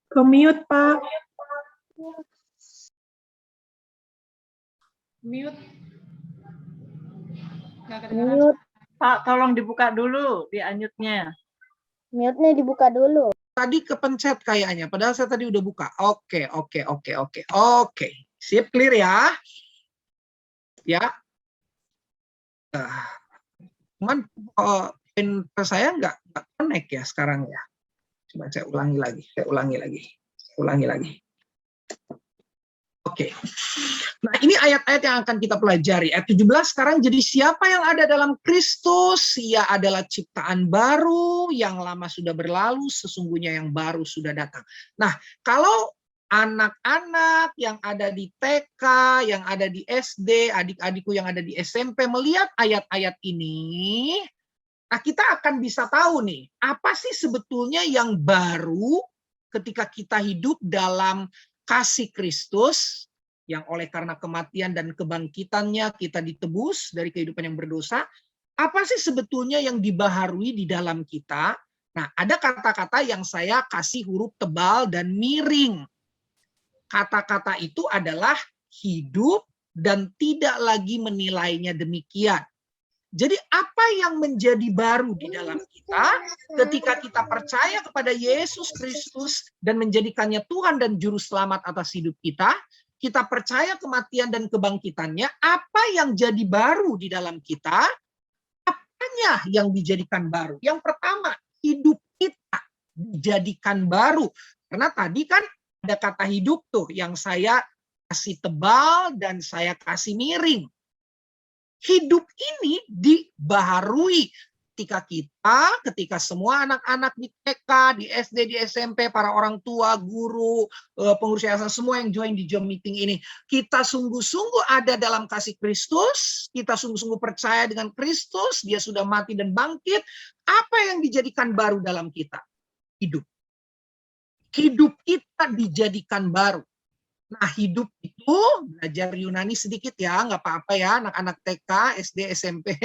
Ke-mute, Pak. Mute. Mute. Pak, tolong dibuka dulu di unmute-nya. Mute-nya dibuka dulu. Tadi kepencet kayaknya, padahal saya tadi udah buka. Oke. Sip, clear ya. Ya. Cuman saya nggak connect ya sekarang ya. Coba saya ulangi lagi. Oke. Nah, ini ayat-ayat yang akan kita pelajari. Ayat 17 sekarang, jadi siapa yang ada dalam Kristus, ia adalah ciptaan baru, yang lama sudah berlalu, sesungguhnya yang baru sudah datang. Nah, kalau anak-anak yang ada di TK, yang ada di SD, adik-adikku yang ada di SMP melihat ayat-ayat ini, nah kita akan bisa tahu nih, apa sih sebetulnya yang baru ketika kita hidup dalam kasih Kristus, yang oleh karena kematian dan kebangkitannya kita ditebus dari kehidupan yang berdosa. Apa sih sebetulnya yang dibaharui di dalam kita? Nah, ada kata-kata yang saya kasih huruf tebal dan miring. Kata-kata itu adalah hidup dan tidak lagi menilainya demikian. Jadi apa yang menjadi baru di dalam kita ketika kita percaya kepada Yesus Kristus dan menjadikannya Tuhan dan Juru Selamat atas hidup kita, kita percaya kematian dan kebangkitannya, apa yang jadi baru di dalam kita, apanya yang dijadikan baru? Yang pertama, hidup kita dijadikan baru. Karena tadi kan ada kata hidup tuh yang saya kasih tebal dan saya kasih miring. Hidup ini dibaharui ketika semua anak-anak di TK, di SD, di SMP, para orang tua, guru, pengurus yayasan, semua yang join di Zoom meeting ini, kita sungguh-sungguh ada dalam kasih Kristus, kita sungguh-sungguh percaya dengan Kristus, Dia sudah mati dan bangkit. Apa yang dijadikan baru dalam kita? Hidup. Hidup kita dijadikan baru. Nah, hidup itu belajar Yunani sedikit ya, nggak apa-apa ya anak-anak TK, SD, SMP,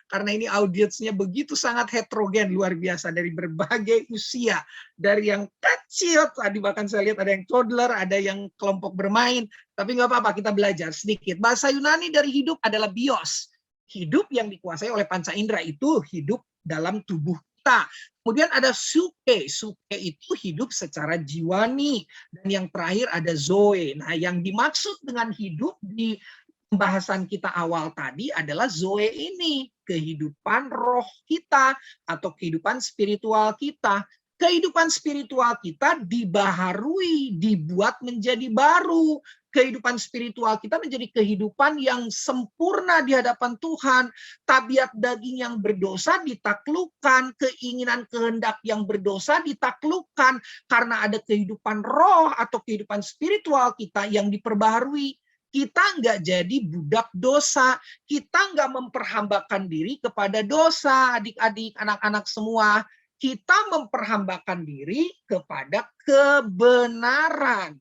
karena ini audiensnya begitu sangat heterogen, luar biasa, dari berbagai usia. Dari yang kecil, tadi bahkan saya lihat ada yang toddler, ada yang kelompok bermain, tapi nggak apa-apa, kita belajar sedikit. Bahasa Yunani dari hidup adalah bios. Hidup yang dikuasai oleh panca indera itu hidup dalam tubuh kita. Kemudian ada suke. Suke itu hidup secara jiwani. Dan yang terakhir ada zoe. Nah, yang dimaksud dengan hidup di pembahasan kita awal tadi adalah zoe ini. Kehidupan roh kita atau kehidupan spiritual kita. Kehidupan spiritual kita dibaharui, dibuat menjadi baru. Kehidupan spiritual kita menjadi kehidupan yang sempurna di hadapan Tuhan. Tabiat daging yang berdosa ditaklukkan, keinginan kehendak yang berdosa ditaklukkan, karena ada kehidupan roh atau kehidupan spiritual kita yang diperbaharui. Kita nggak jadi budak dosa, kita nggak memperhambakan diri kepada dosa, adik-adik, anak-anak semua. Kita memperhambakan diri kepada kebenaran.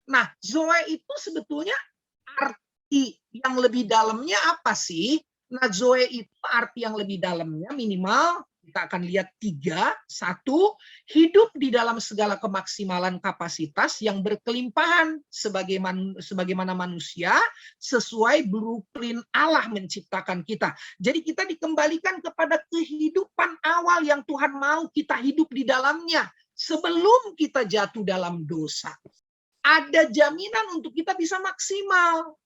Nah, zoe itu sebetulnya arti yang lebih dalamnya apa sih? Nah, zoe itu arti yang lebih dalamnya minimal kita akan lihat 3. 1, hidup di dalam segala kemaksimalan kapasitas yang berkelimpahan sebagaimana manusia sesuai blueprint Allah menciptakan kita. Jadi kita dikembalikan kepada kehidupan awal yang Tuhan mau kita hidup di dalamnya sebelum kita jatuh dalam dosa. Ada jaminan untuk kita bisa maksimal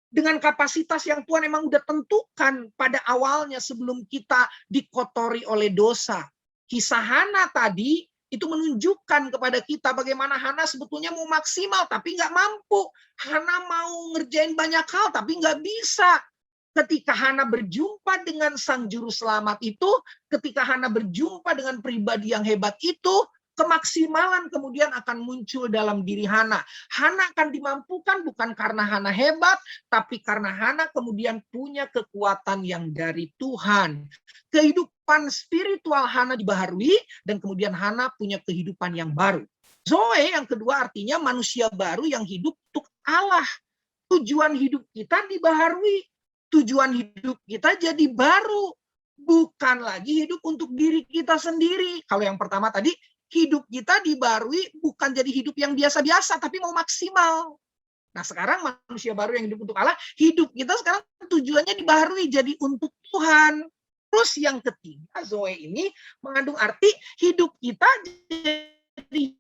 dengan kapasitas yang Tuhan emang udah tentukan pada awalnya sebelum kita dikotori oleh dosa. Kisah Hana tadi itu menunjukkan kepada kita bagaimana Hana sebetulnya mau maksimal tapi nggak mampu. Hana mau ngerjain banyak hal tapi nggak bisa. Ketika Hana berjumpa dengan Sang Juru Selamat itu, ketika Hana berjumpa dengan pribadi yang hebat itu, kemaksimalan kemudian akan muncul dalam diri Hana. Hana akan dimampukan bukan karena Hana hebat, tapi karena Hana kemudian punya kekuatan yang dari Tuhan. Kehidupan spiritual Hana dibaharui, dan kemudian Hana punya kehidupan yang baru. Zoe yang kedua artinya manusia baru yang hidup untuk Allah. Tujuan hidup kita dibaharui. Tujuan hidup kita jadi baru. Bukan lagi hidup untuk diri kita sendiri. Kalau yang pertama tadi, hidup kita dibarui bukan jadi hidup yang biasa-biasa, tapi mau maksimal. Nah, sekarang manusia baru yang hidup untuk Allah, hidup kita sekarang tujuannya dibaharui jadi untuk Tuhan. Terus yang ketiga, zoe ini mengandung arti hidup kita jadi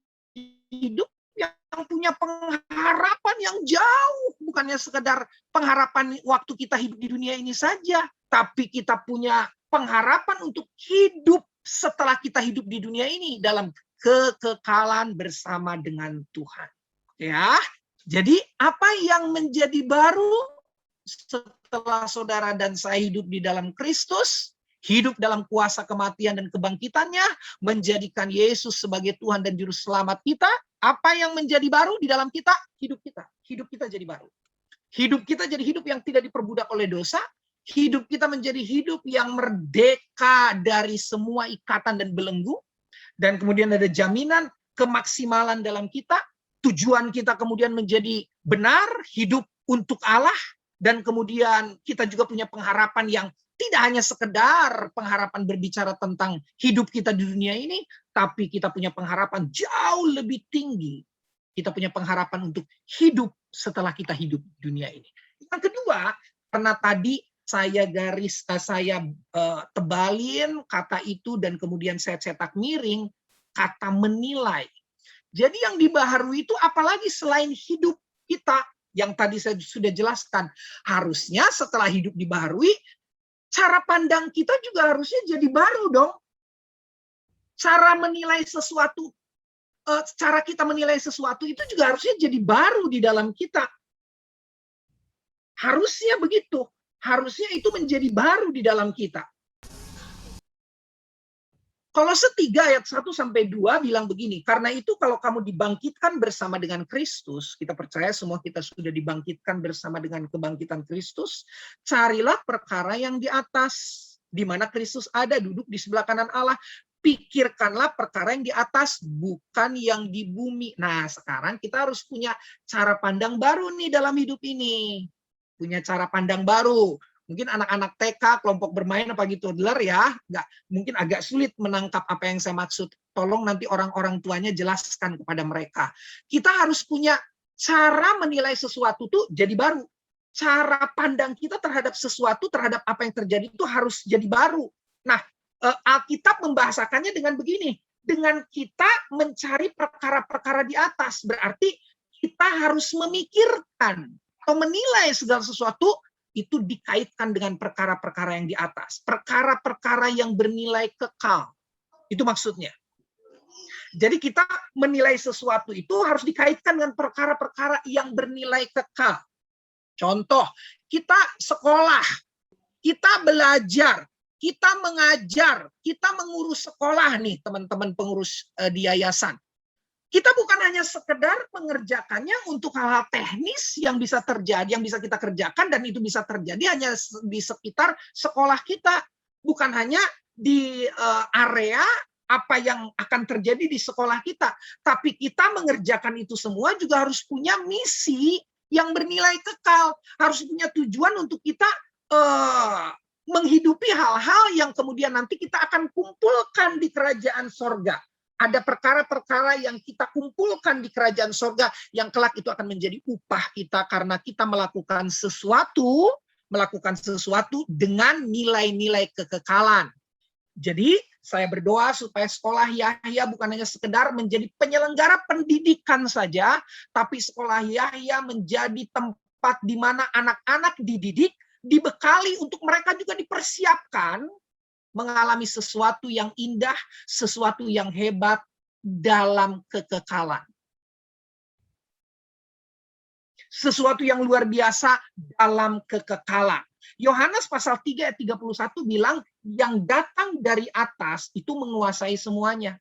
hidup yang punya pengharapan yang jauh. Bukannya sekedar pengharapan waktu kita hidup di dunia ini saja, tapi kita punya pengharapan untuk hidup setelah kita hidup di dunia ini dalam kekekalan bersama dengan Tuhan. Ya, jadi apa yang menjadi baru setelah saudara dan saya hidup di dalam Kristus, hidup dalam kuasa kematian dan kebangkitannya, menjadikan Yesus sebagai Tuhan dan Juru Selamat kita? Apa yang menjadi baru di dalam kita? Hidup kita. Hidup kita jadi baru. Hidup kita jadi hidup yang tidak diperbudak oleh dosa. Hidup kita menjadi hidup yang merdeka dari semua ikatan dan belenggu. Dan kemudian ada jaminan kemaksimalan dalam kita. Tujuan kita kemudian menjadi benar, hidup untuk Allah. Dan kemudian kita juga punya pengharapan yang tidak hanya sekedar pengharapan berbicara tentang hidup kita di dunia ini, tapi kita punya pengharapan jauh lebih tinggi. Kita punya pengharapan untuk hidup setelah kita hidup di dunia ini. Yang kedua, karena tadi saya tebalin kata itu dan kemudian saya cetak miring, kata menilai. Jadi yang dibaharui itu apalagi selain hidup kita, yang tadi saya sudah jelaskan. Harusnya setelah hidup dibaharui, cara pandang kita juga harusnya jadi baru dong. Cara menilai sesuatu, cara kita menilai sesuatu itu juga harusnya jadi baru di dalam kita. Harusnya begitu. Harusnya itu menjadi baru di dalam kita. Kolose 3 ayat 1-2 bilang begini, karena itu kalau kamu dibangkitkan bersama dengan Kristus, kita percaya semua kita sudah dibangkitkan bersama dengan kebangkitan Kristus, carilah perkara yang di atas, di mana Kristus ada duduk di sebelah kanan Allah. Pikirkanlah perkara yang di atas, bukan yang di bumi. Nah, sekarang kita harus punya cara pandang baru nih dalam hidup ini. Punya cara pandang baru. Mungkin anak-anak TK, kelompok bermain apa gitu, ya, mungkin agak sulit menangkap apa yang saya maksud. Tolong nanti orang-orang tuanya jelaskan kepada mereka. Kita harus punya cara menilai sesuatu tuh jadi baru. Cara pandang kita terhadap sesuatu, terhadap apa yang terjadi itu harus jadi baru. Nah, Alkitab membahasakannya dengan begini, dengan kita mencari perkara-perkara di atas, berarti kita harus memikirkan atau menilai segala sesuatu itu dikaitkan dengan perkara-perkara yang di atas, perkara-perkara yang bernilai kekal. Itu maksudnya. Jadi kita menilai sesuatu itu harus dikaitkan dengan perkara-perkara yang bernilai kekal. Contoh, kita sekolah, kita belajar, kita mengajar, kita mengurus sekolah nih teman-teman pengurus di yayasan. Kita bukan hanya sekedar mengerjakannya untuk hal-hal teknis yang bisa terjadi, yang bisa kita kerjakan dan itu bisa terjadi hanya di sekitar sekolah kita. Bukan hanya di area apa yang akan terjadi di sekolah kita. Tapi kita mengerjakan itu semua juga harus punya misi yang bernilai kekal. Harus punya tujuan untuk kita menghidupi hal-hal yang kemudian nanti kita akan kumpulkan di kerajaan sorga. Ada perkara-perkara yang kita kumpulkan di kerajaan sorga yang kelak itu akan menjadi upah kita karena kita melakukan sesuatu dengan nilai-nilai kekekalan. Jadi saya berdoa supaya sekolah Yahya bukan hanya sekedar menjadi penyelenggara pendidikan saja, tapi sekolah Yahya menjadi tempat di mana anak-anak dididik, dibekali untuk mereka juga dipersiapkan mengalami sesuatu yang indah, sesuatu yang hebat dalam kekekalan. Sesuatu yang luar biasa dalam kekekalan. Yohanes pasal 3 ayat 31 bilang, yang datang dari atas itu menguasai semuanya.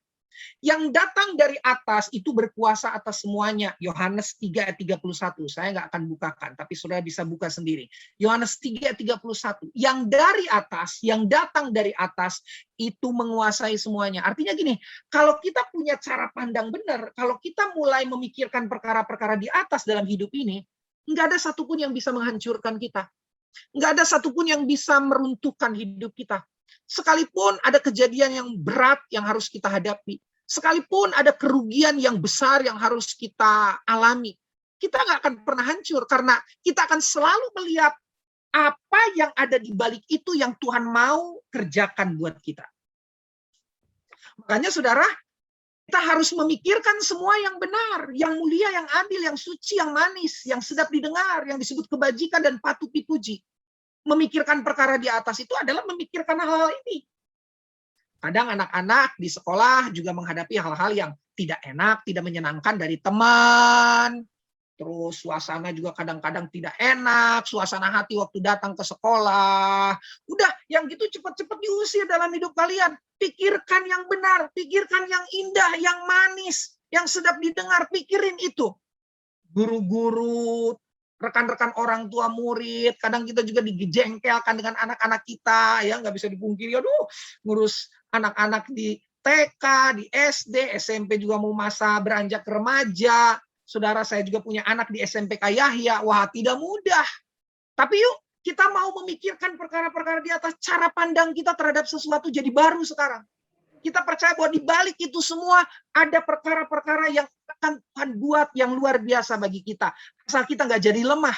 Yang datang dari atas itu berkuasa atas semuanya. Yohanes 3 ayat 31. Saya nggak akan bukakan, tapi saudara bisa buka sendiri. Yohanes 3 ayat 31. Yang dari atas, yang datang dari atas itu menguasai semuanya. Artinya gini, kalau kita punya cara pandang benar, kalau kita mulai memikirkan perkara-perkara di atas dalam hidup ini, nggak ada satupun yang bisa menghancurkan kita. Nggak ada satupun yang bisa meruntuhkan hidup kita. Sekalipun ada kejadian yang berat yang harus kita hadapi, sekalipun ada kerugian yang besar yang harus kita alami, kita nggak akan pernah hancur karena kita akan selalu melihat apa yang ada di balik itu yang Tuhan mau kerjakan buat kita. Makanya saudara, kita harus memikirkan semua yang benar, yang mulia, yang adil, yang suci, yang manis, yang sedap didengar, yang disebut kebajikan dan patut dipuji. Memikirkan perkara di atas itu adalah memikirkan hal-hal ini. Kadang anak-anak di sekolah juga menghadapi hal-hal yang tidak enak, tidak menyenangkan dari teman. Terus suasana juga kadang-kadang tidak enak, suasana hati waktu datang ke sekolah. Udah, yang gitu cepat-cepat diusir dalam hidup kalian. Pikirkan yang benar, pikirkan yang indah, yang manis, yang sedap didengar, pikirin itu. Guru-guru, rekan-rekan orang tua murid, kadang kita juga dijengkelkan dengan anak-anak kita, ya nggak bisa dipungkiri. Aduh, ngurus anak-anak di TK, di SD, SMP juga mau masa beranjak remaja. Saudara, saya juga punya anak di SMPK Yahya. Wah, tidak mudah. Tapi yuk, kita mau memikirkan perkara-perkara di atas. Cara pandang kita terhadap sesuatu jadi baru sekarang. Kita percaya bahwa di balik itu semua ada perkara-perkara yang akan Tuhan buat yang luar biasa bagi kita. Asal kita nggak jadi lemah.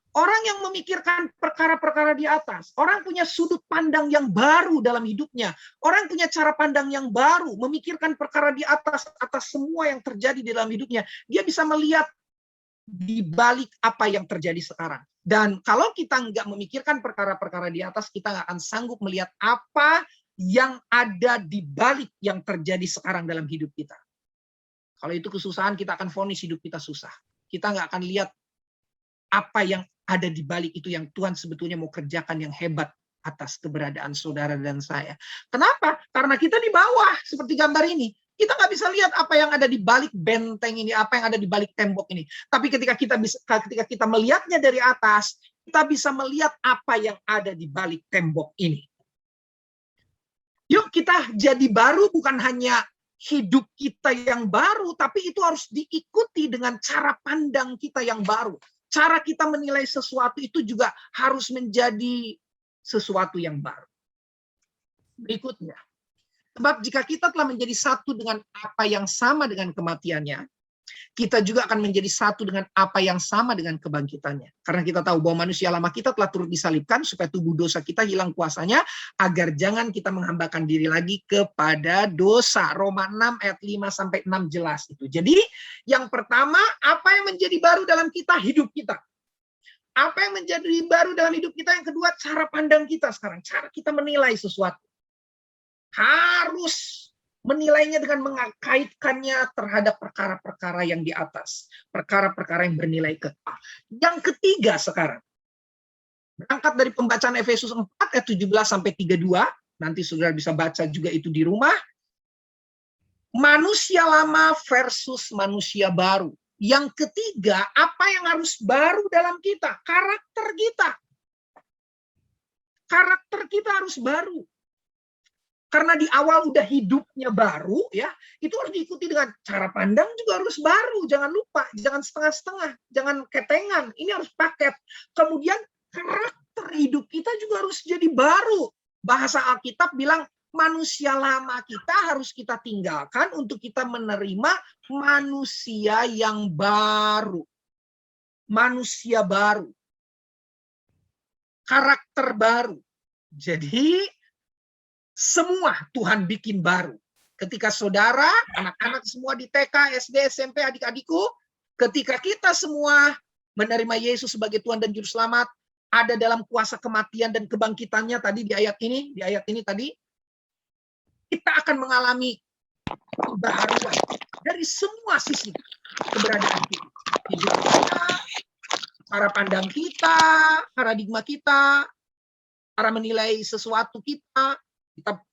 Orang yang memikirkan perkara-perkara di atas, orang punya sudut pandang yang baru dalam hidupnya. Orang punya cara pandang yang baru, memikirkan perkara di atas semua yang terjadi di dalam hidupnya. Dia bisa melihat di balik apa yang terjadi sekarang. Dan kalau kita nggak memikirkan perkara-perkara di atas, kita nggak akan sanggup melihat apa yang ada di balik yang terjadi sekarang dalam hidup kita. Kalau itu kesusahan, kita akan vonis hidup kita susah. Kita nggak akan lihat apa yang ada di balik itu yang Tuhan sebetulnya mau kerjakan yang hebat atas keberadaan saudara dan saya. Kenapa? Karena kita di bawah, seperti gambar ini. Kita nggak bisa lihat apa yang ada di balik benteng ini, apa yang ada di balik tembok ini. Tapi ketika kita melihatnya dari atas, kita bisa melihat apa yang ada di balik tembok ini. Yuk kita jadi baru, bukan hanya hidup kita yang baru, tapi itu harus diikuti dengan cara pandang kita yang baru. Cara kita menilai sesuatu itu juga harus menjadi sesuatu yang baru. Berikutnya, sebab jika kita telah menjadi satu dengan apa yang sama dengan kematiannya, kita juga akan menjadi satu dengan apa yang sama dengan kebangkitannya. Karena kita tahu bahwa manusia lama kita telah turut disalibkan supaya tubuh dosa kita hilang kuasanya, agar jangan kita menghambakan diri lagi kepada dosa. Roma 6 ayat 5-6 jelas itu. Jadi yang pertama, apa yang menjadi baru dalam kita? Hidup kita. Apa yang menjadi baru dalam hidup kita? Yang kedua, cara pandang kita sekarang. Cara kita menilai sesuatu. Harus menilainya dengan mengkaitkannya terhadap perkara-perkara yang di atas. Perkara-perkara yang bernilai kekal. Yang ketiga sekarang. Berangkat dari pembacaan Efesus 4 ayat 17-32. Nanti saudara bisa baca juga itu di rumah. Manusia lama versus manusia baru. Yang ketiga, apa yang harus baru dalam kita? Karakter kita. Karakter kita harus baru. Karena di awal udah hidupnya baru, ya, itu harus diikuti dengan cara pandang juga harus baru. Jangan lupa, jangan setengah-setengah, jangan ketengan. Ini harus paket. Kemudian karakter hidup kita juga harus jadi baru. Bahasa Alkitab bilang manusia lama kita harus kita tinggalkan untuk kita menerima manusia yang baru. Manusia baru. Karakter baru. Jadi semua Tuhan bikin baru. Ketika saudara, anak-anak semua di TK, SD, SMP, adik-adikku, ketika kita semua menerima Yesus sebagai Tuhan dan Juru Selamat, ada dalam kuasa kematian dan kebangkitannya tadi di ayat ini tadi, kita akan mengalami kebaharuan dari semua sisi keberadaan kita. Hidup kita, cara pandang kita, paradigma kita, cara menilai sesuatu kita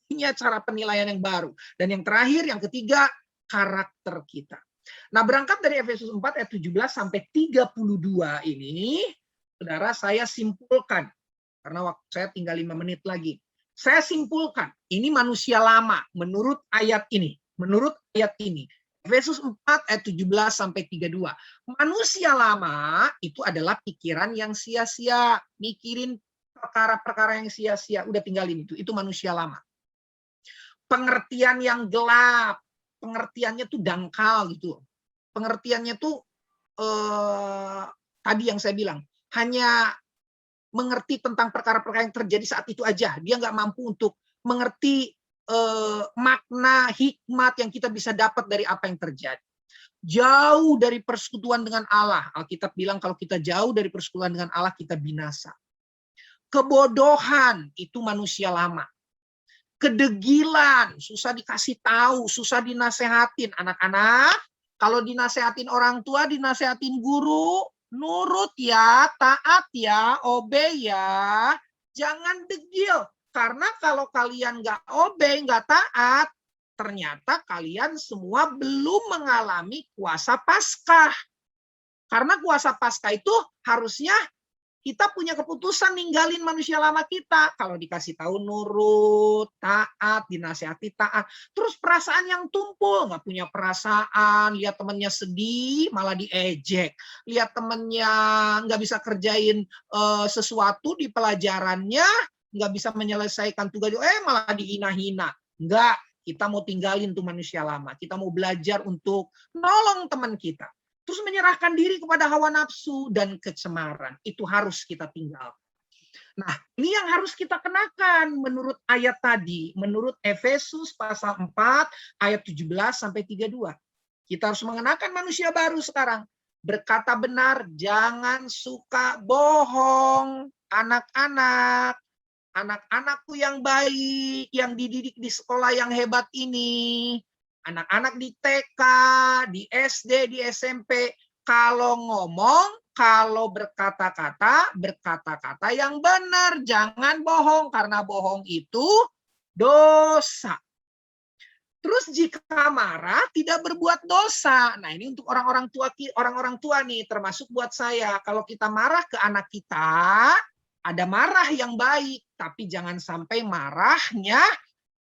punya cara penilaian yang baru. Dan yang terakhir, yang ketiga, karakter kita. Nah, berangkat dari Efesus 4 ayat 17-32 ini, saudara, saya simpulkan. Karena waktu saya tinggal 5 menit lagi. Saya simpulkan, ini manusia lama menurut ayat ini. Menurut ayat ini. Efesus 4 ayat 17-32. Manusia lama itu adalah pikiran yang sia-sia. Mikirin perkara-perkara yang sia-sia, udah tinggalin itu. Itu manusia lama. Pengertian yang gelap, pengertiannya tuh dangkal gitu. Pengertiannya tuh tadi yang saya bilang, hanya mengerti tentang perkara-perkara yang terjadi saat itu aja. Dia nggak mampu untuk mengerti makna, hikmat yang kita bisa dapat dari apa yang terjadi. Jauh dari persekutuan dengan Allah. Alkitab bilang kalau kita jauh dari persekutuan dengan Allah, kita binasa. Kebodohan itu manusia lama. Kedegilan, susah dikasih tahu, susah dinasehatin. Anak-anak, kalau dinasehatin orang tua, dinasehatin guru, nurut ya, taat ya, obey ya. Jangan degil. Karena kalau kalian nggak obey, nggak taat, ternyata kalian semua belum mengalami kuasa Paskah. Karena kuasa Paskah itu harusnya kita punya keputusan ninggalin manusia lama kita. Kalau dikasih tahu nurut, taat, dinasihati taat. Terus perasaan yang tumpul, nggak punya perasaan. Lihat temennya sedih, malah diejek. Lihat temennya nggak bisa kerjain sesuatu di pelajarannya, nggak bisa menyelesaikan tugas, malah dihina-hina. Nggak, kita mau tinggalin tuh manusia lama. Kita mau belajar untuk nolong teman kita. Terus menyerahkan diri kepada hawa nafsu dan kecemaran. Itu harus kita tinggalkan. Nah, ini yang harus kita kenakan menurut ayat tadi. Menurut Efesus pasal 4 ayat 17-32. Kita harus mengenakan manusia baru sekarang. Berkata benar, jangan suka bohong. Anak-anak. Anak-anakku yang baik, yang dididik di sekolah yang hebat ini. Anak-anak di TK, di SD, di SMP, kalau ngomong, kalau berkata-kata yang benar. Jangan bohong, karena bohong itu dosa. Terus jika marah, tidak berbuat dosa. Nah, ini untuk orang-orang tua nih, termasuk buat saya. Kalau kita marah ke anak kita, ada marah yang baik, tapi jangan sampai marahnya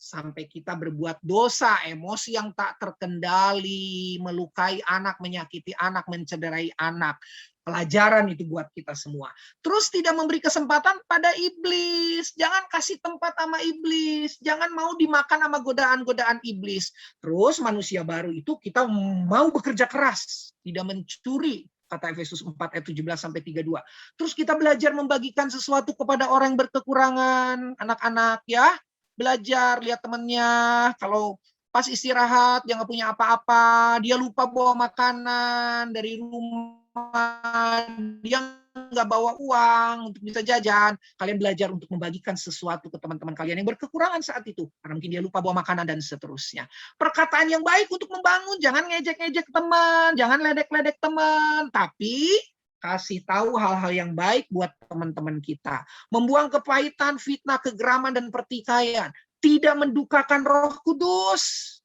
sampai kita berbuat dosa, emosi yang tak terkendali, melukai anak, menyakiti anak, mencederai anak. Pelajaran itu buat kita semua. Terus tidak memberi kesempatan pada iblis. Jangan kasih tempat sama iblis. Jangan mau dimakan sama godaan-godaan iblis. Terus manusia baru itu kita mau bekerja keras, tidak mencuri. Kata Efesus 4 ayat 17 sampai 32. Terus kita belajar membagikan sesuatu kepada orang yang berkekurangan, anak-anak ya. Belajar lihat temannya, kalau pas istirahat dia nggak punya apa-apa, dia lupa bawa makanan dari rumah, dia nggak bawa uang untuk bisa jajan. Kalian belajar untuk membagikan sesuatu ke teman-teman kalian yang berkekurangan saat itu, karena mungkin dia lupa bawa makanan dan seterusnya. Perkataan yang baik untuk membangun, jangan ngejek-ngejek teman, jangan ledek-ledek teman, tapi kasih tahu hal-hal yang baik buat teman-teman kita. Membuang kepahitan, fitnah, kegeraman, dan pertikaian. Tidak mendukakan Roh Kudus.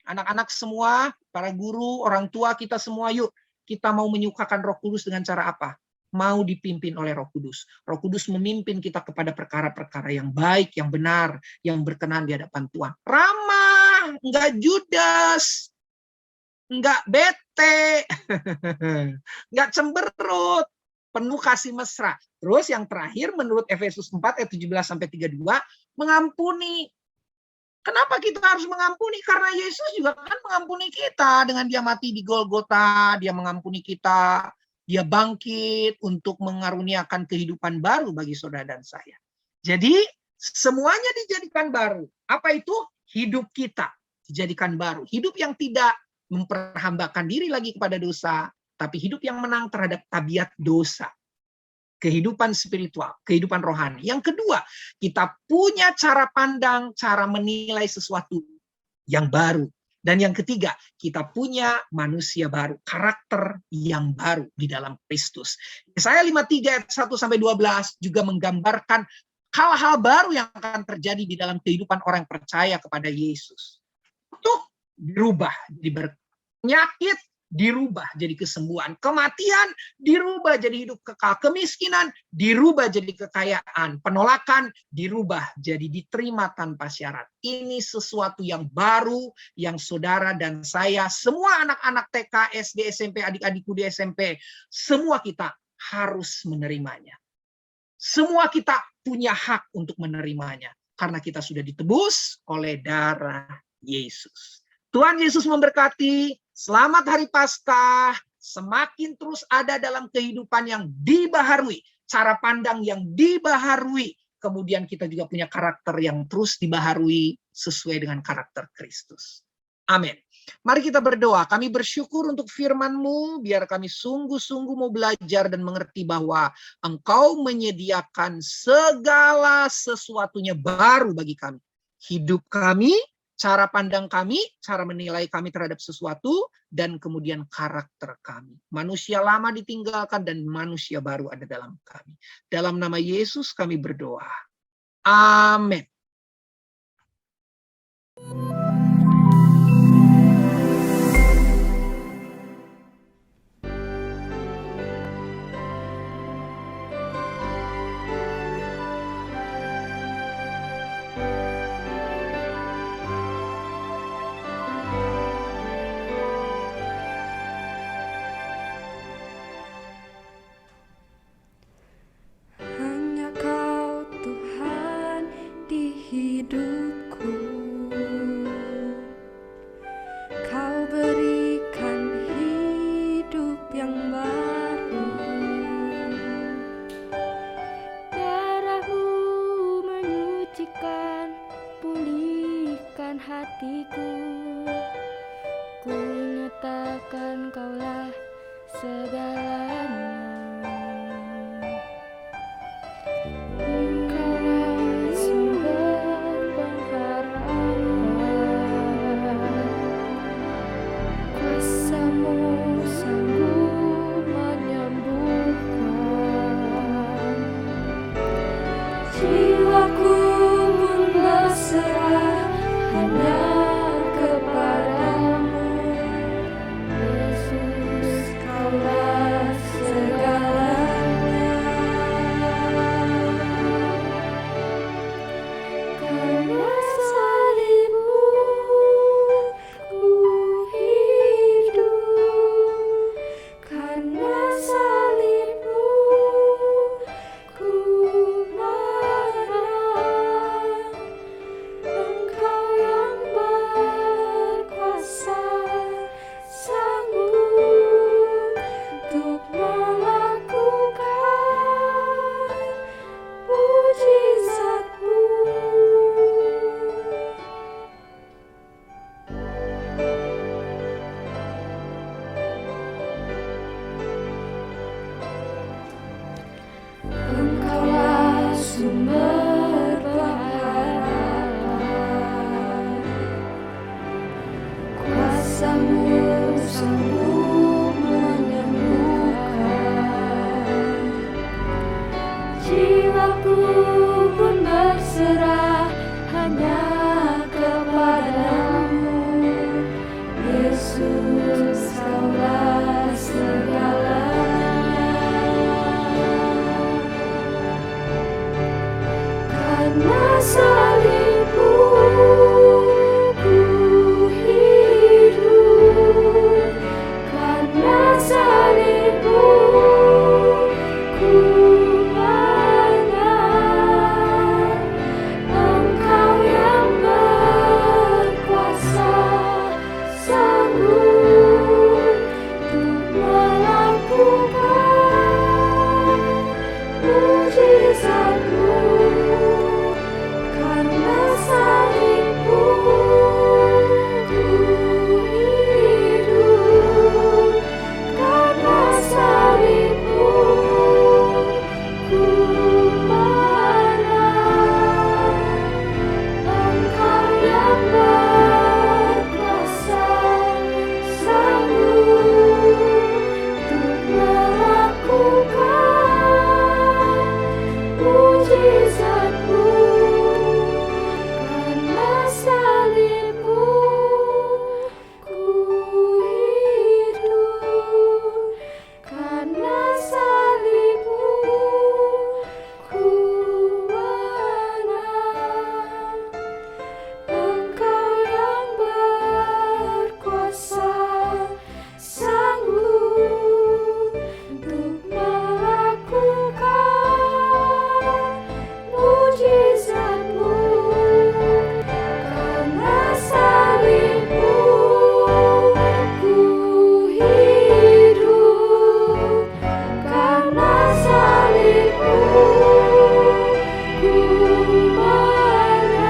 Anak-anak semua, para guru, orang tua kita semua, yuk kita mau menyukakan Roh Kudus dengan cara apa? Mau dipimpin oleh Roh Kudus. Roh Kudus memimpin kita kepada perkara-perkara yang baik, yang benar, yang berkenan di hadapan Tuhan. Ramah, enggak judes, enggak bete, enggak cemberut, penuh kasih mesra. Terus yang terakhir menurut Efesus 4 ayat 17 sampai 32, mengampuni. Kenapa kita harus mengampuni? Karena Yesus juga kan mengampuni kita dengan dia mati di Golgota, dia mengampuni kita, dia bangkit untuk mengaruniakan kehidupan baru bagi saudara dan saya. Jadi semuanya dijadikan baru. Apa itu? Hidup kita dijadikan baru. Hidup yang tidak memperhambakan diri lagi kepada dosa, tapi hidup yang menang terhadap tabiat dosa. Kehidupan spiritual, kehidupan rohani. Yang kedua, kita punya cara pandang, cara menilai sesuatu yang baru. Dan yang ketiga, kita punya manusia baru, karakter yang baru di dalam Kristus. Yesaya 53 ayat 1 sampai 12 juga menggambarkan hal-hal baru yang akan terjadi di dalam kehidupan orang yang percaya kepada Yesus. Itu dirubah jadi penyakit, dirubah jadi kesembuhan. Kematian dirubah jadi hidup kekal. Kemiskinan dirubah jadi kekayaan. Penolakan dirubah jadi diterima tanpa syarat. Ini sesuatu yang baru yang saudara dan saya, semua anak-anak TK, SD, SMP, adik-adikku di SMP, semua kita harus menerimanya. Semua kita punya hak untuk menerimanya. Karena kita sudah ditebus oleh darah Yesus. Tuhan Yesus memberkati. Selamat Hari Paskah, semakin terus ada dalam kehidupan yang dibaharui, cara pandang yang dibaharui, kemudian kita juga punya karakter yang terus dibaharui sesuai dengan karakter Kristus. Amin. Mari kita berdoa, kami bersyukur untuk firman-Mu, biar kami sungguh-sungguh mau belajar dan mengerti bahwa Engkau menyediakan segala sesuatunya baru bagi kami. Hidup kami, cara pandang kami, cara menilai kami terhadap sesuatu, dan kemudian karakter kami. Manusia lama ditinggalkan dan manusia baru ada dalam kami. Dalam nama Yesus kami berdoa. Amin. Hanya Kau Tuhan di hidupku. Kau berikan hidup yang baru. Darah-Mu menyucikan, pulihkan hatiku. Ku nyatakan Kaulah segalanya. Kaulah sumber pengharapan. Kuasa-Mu sanggup menyembuhkan. Jiwaku pun berserah hanya karena salibmu ku hidup, karena salibmu ku menang. Engkau yang berkuasa, sanggup untuk melakukan mujizat-Mu, karena salibmu ku hidup, karena salibmu ku menang. Engkau yang berkuasa, sanggup untuk melakukan mujizat-Mu, karena salibmu ku hidup, karena salibmu ku menang. Engkau yang berkuasa, sanggup untuk melakukan mujizat-Mu, karena salibmu ku hidup, karena salibmu ku menang.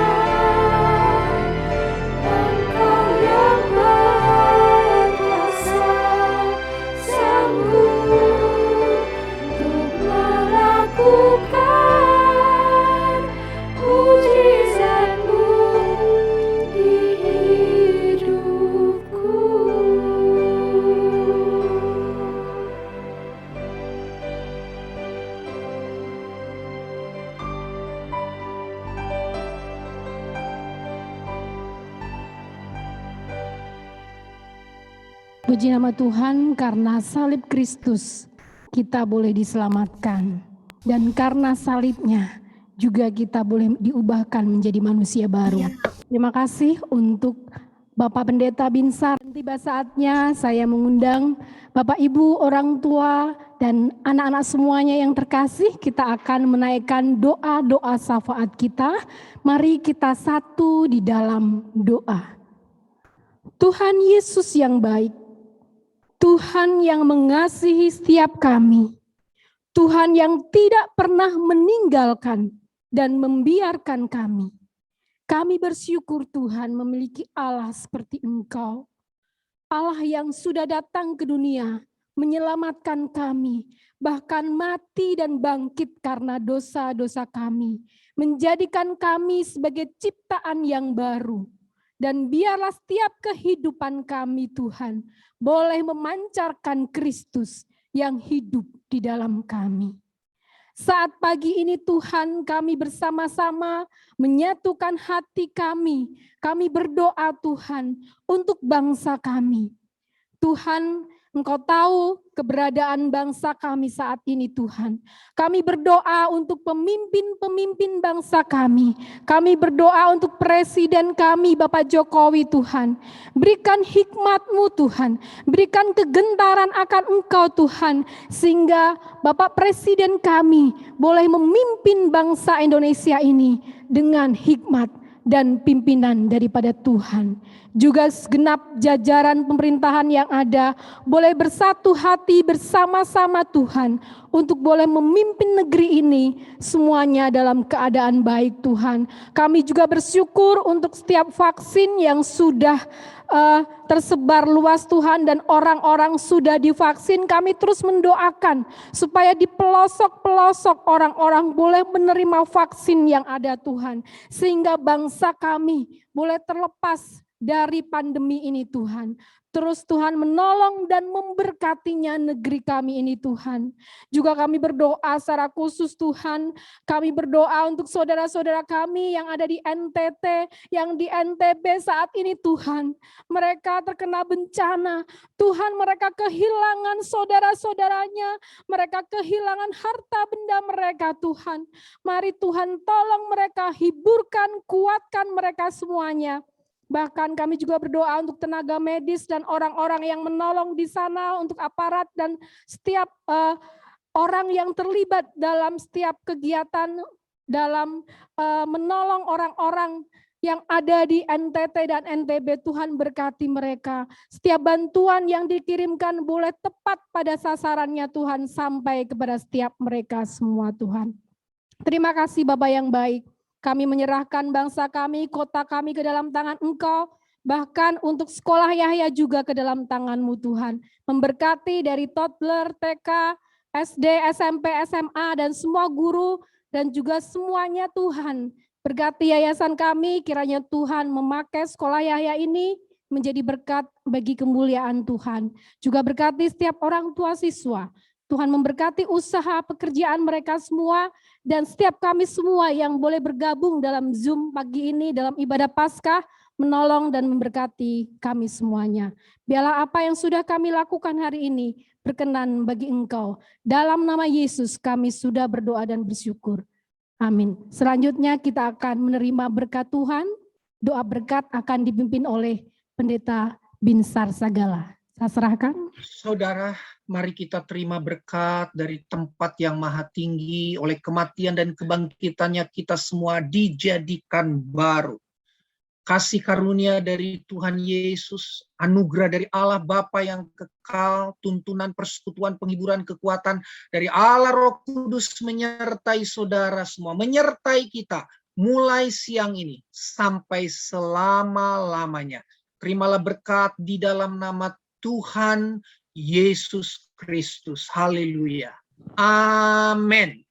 Engkau yang berkuasa, sanggup untuk melakukan mujizat-Mu di hidupku. Puji nama Tuhan, karena salib Kristus kita boleh diselamatkan. Dan karena salibnya juga kita boleh diubahkan menjadi manusia baru. Terima kasih untuk Bapak Pendeta Binsar. Tiba saatnya saya mengundang Bapak Ibu, orang tua, dan anak-anak semuanya yang terkasih. Kita akan menaikkan doa-doa syafaat kita. Mari kita satu di dalam doa. Tuhan Yesus yang baik, Tuhan yang mengasihi setiap kami, Tuhan yang tidak pernah meninggalkan dan membiarkan kami. Kami bersyukur Tuhan memiliki Allah seperti Engkau. Allah yang sudah datang ke dunia, menyelamatkan kami, bahkan mati dan bangkit karena dosa-dosa kami, menjadikan kami sebagai ciptaan yang baru. Dan biarlah setiap kehidupan kami Tuhan boleh memancarkan Kristus yang hidup di dalam kami. Saat pagi ini Tuhan, kami bersama-sama menyatukan hati kami. Kami berdoa Tuhan untuk bangsa kami. Tuhan, Engkau tahu keberadaan bangsa kami saat ini Tuhan. Kami berdoa untuk pemimpin-pemimpin bangsa kami. Kami berdoa untuk presiden kami Bapak Jokowi Tuhan. Berikan hikmat-Mu Tuhan. Berikan kegentaran akan Engkau Tuhan. Sehingga Bapak Presiden kami boleh memimpin bangsa Indonesia ini dengan hikmat dan pimpinan daripada Tuhan. Juga segenap jajaran pemerintahan yang ada boleh bersatu hati bersama-sama Tuhan untuk boleh memimpin negeri ini semuanya dalam keadaan baik Tuhan. Kami juga bersyukur untuk setiap vaksin yang sudah tersebar luas Tuhan dan orang-orang sudah divaksin. Kami terus mendoakan supaya di pelosok-pelosok orang-orang boleh menerima vaksin yang ada Tuhan. Sehingga bangsa kami boleh terlepas dari pandemi ini Tuhan. terus Tuhan menolong dan memberkatinya negeri kami ini Tuhan. Juga kami berdoa secara khusus Tuhan, kami berdoa untuk saudara-saudara kami yang ada di NTT, yang di NTB saat ini Tuhan. Mereka terkena bencana, Tuhan mereka kehilangan saudara-saudaranya, mereka kehilangan harta benda mereka Tuhan. Mari Tuhan tolong mereka, hiburkan, kuatkan mereka semuanya. Bahkan kami juga berdoa untuk tenaga medis dan orang-orang yang menolong di sana, untuk aparat dan setiap orang yang terlibat dalam setiap kegiatan dalam menolong orang-orang yang ada di NTT dan NTB. Tuhan berkati mereka. Setiap bantuan yang dikirimkan boleh tepat pada sasarannya Tuhan, sampai kepada setiap mereka semua Tuhan. Terima kasih Bapa yang baik. Kami menyerahkan bangsa kami, kota kami ke dalam tangan Engkau, bahkan untuk sekolah Yahya juga ke dalam tangan-Mu Tuhan. Memberkati dari toddler, TK, SD, SMP, SMA, dan semua guru, dan juga semuanya Tuhan. Berkati yayasan kami, kiranya Tuhan memakai sekolah Yahya ini menjadi berkat bagi kemuliaan Tuhan. Juga berkati setiap orang tua siswa. Tuhan memberkati usaha pekerjaan mereka semua, dan setiap kami semua yang boleh bergabung dalam Zoom pagi ini dalam ibadah Paskah, menolong dan memberkati kami semuanya. Biarlah apa yang sudah kami lakukan hari ini berkenan bagi Engkau. Dalam nama Yesus kami sudah berdoa dan bersyukur. Amin. Selanjutnya kita akan menerima berkat Tuhan. Doa berkat akan dipimpin oleh Pendeta Binsar Sagala. Saya serahkan. Saudara, mari kita terima berkat dari tempat yang maha tinggi. Oleh kematian dan kebangkitannya kita semua dijadikan baru. Kasih karunia dari Tuhan Yesus, anugerah dari Allah Bapa yang kekal, tuntunan persekutuan, penghiburan, kekuatan dari Allah Roh Kudus menyertai saudara semua, menyertai kita mulai siang ini sampai selama-lamanya. Terimalah berkat di dalam nama Tuhan Yesus Kristus. Haleluya. Amin.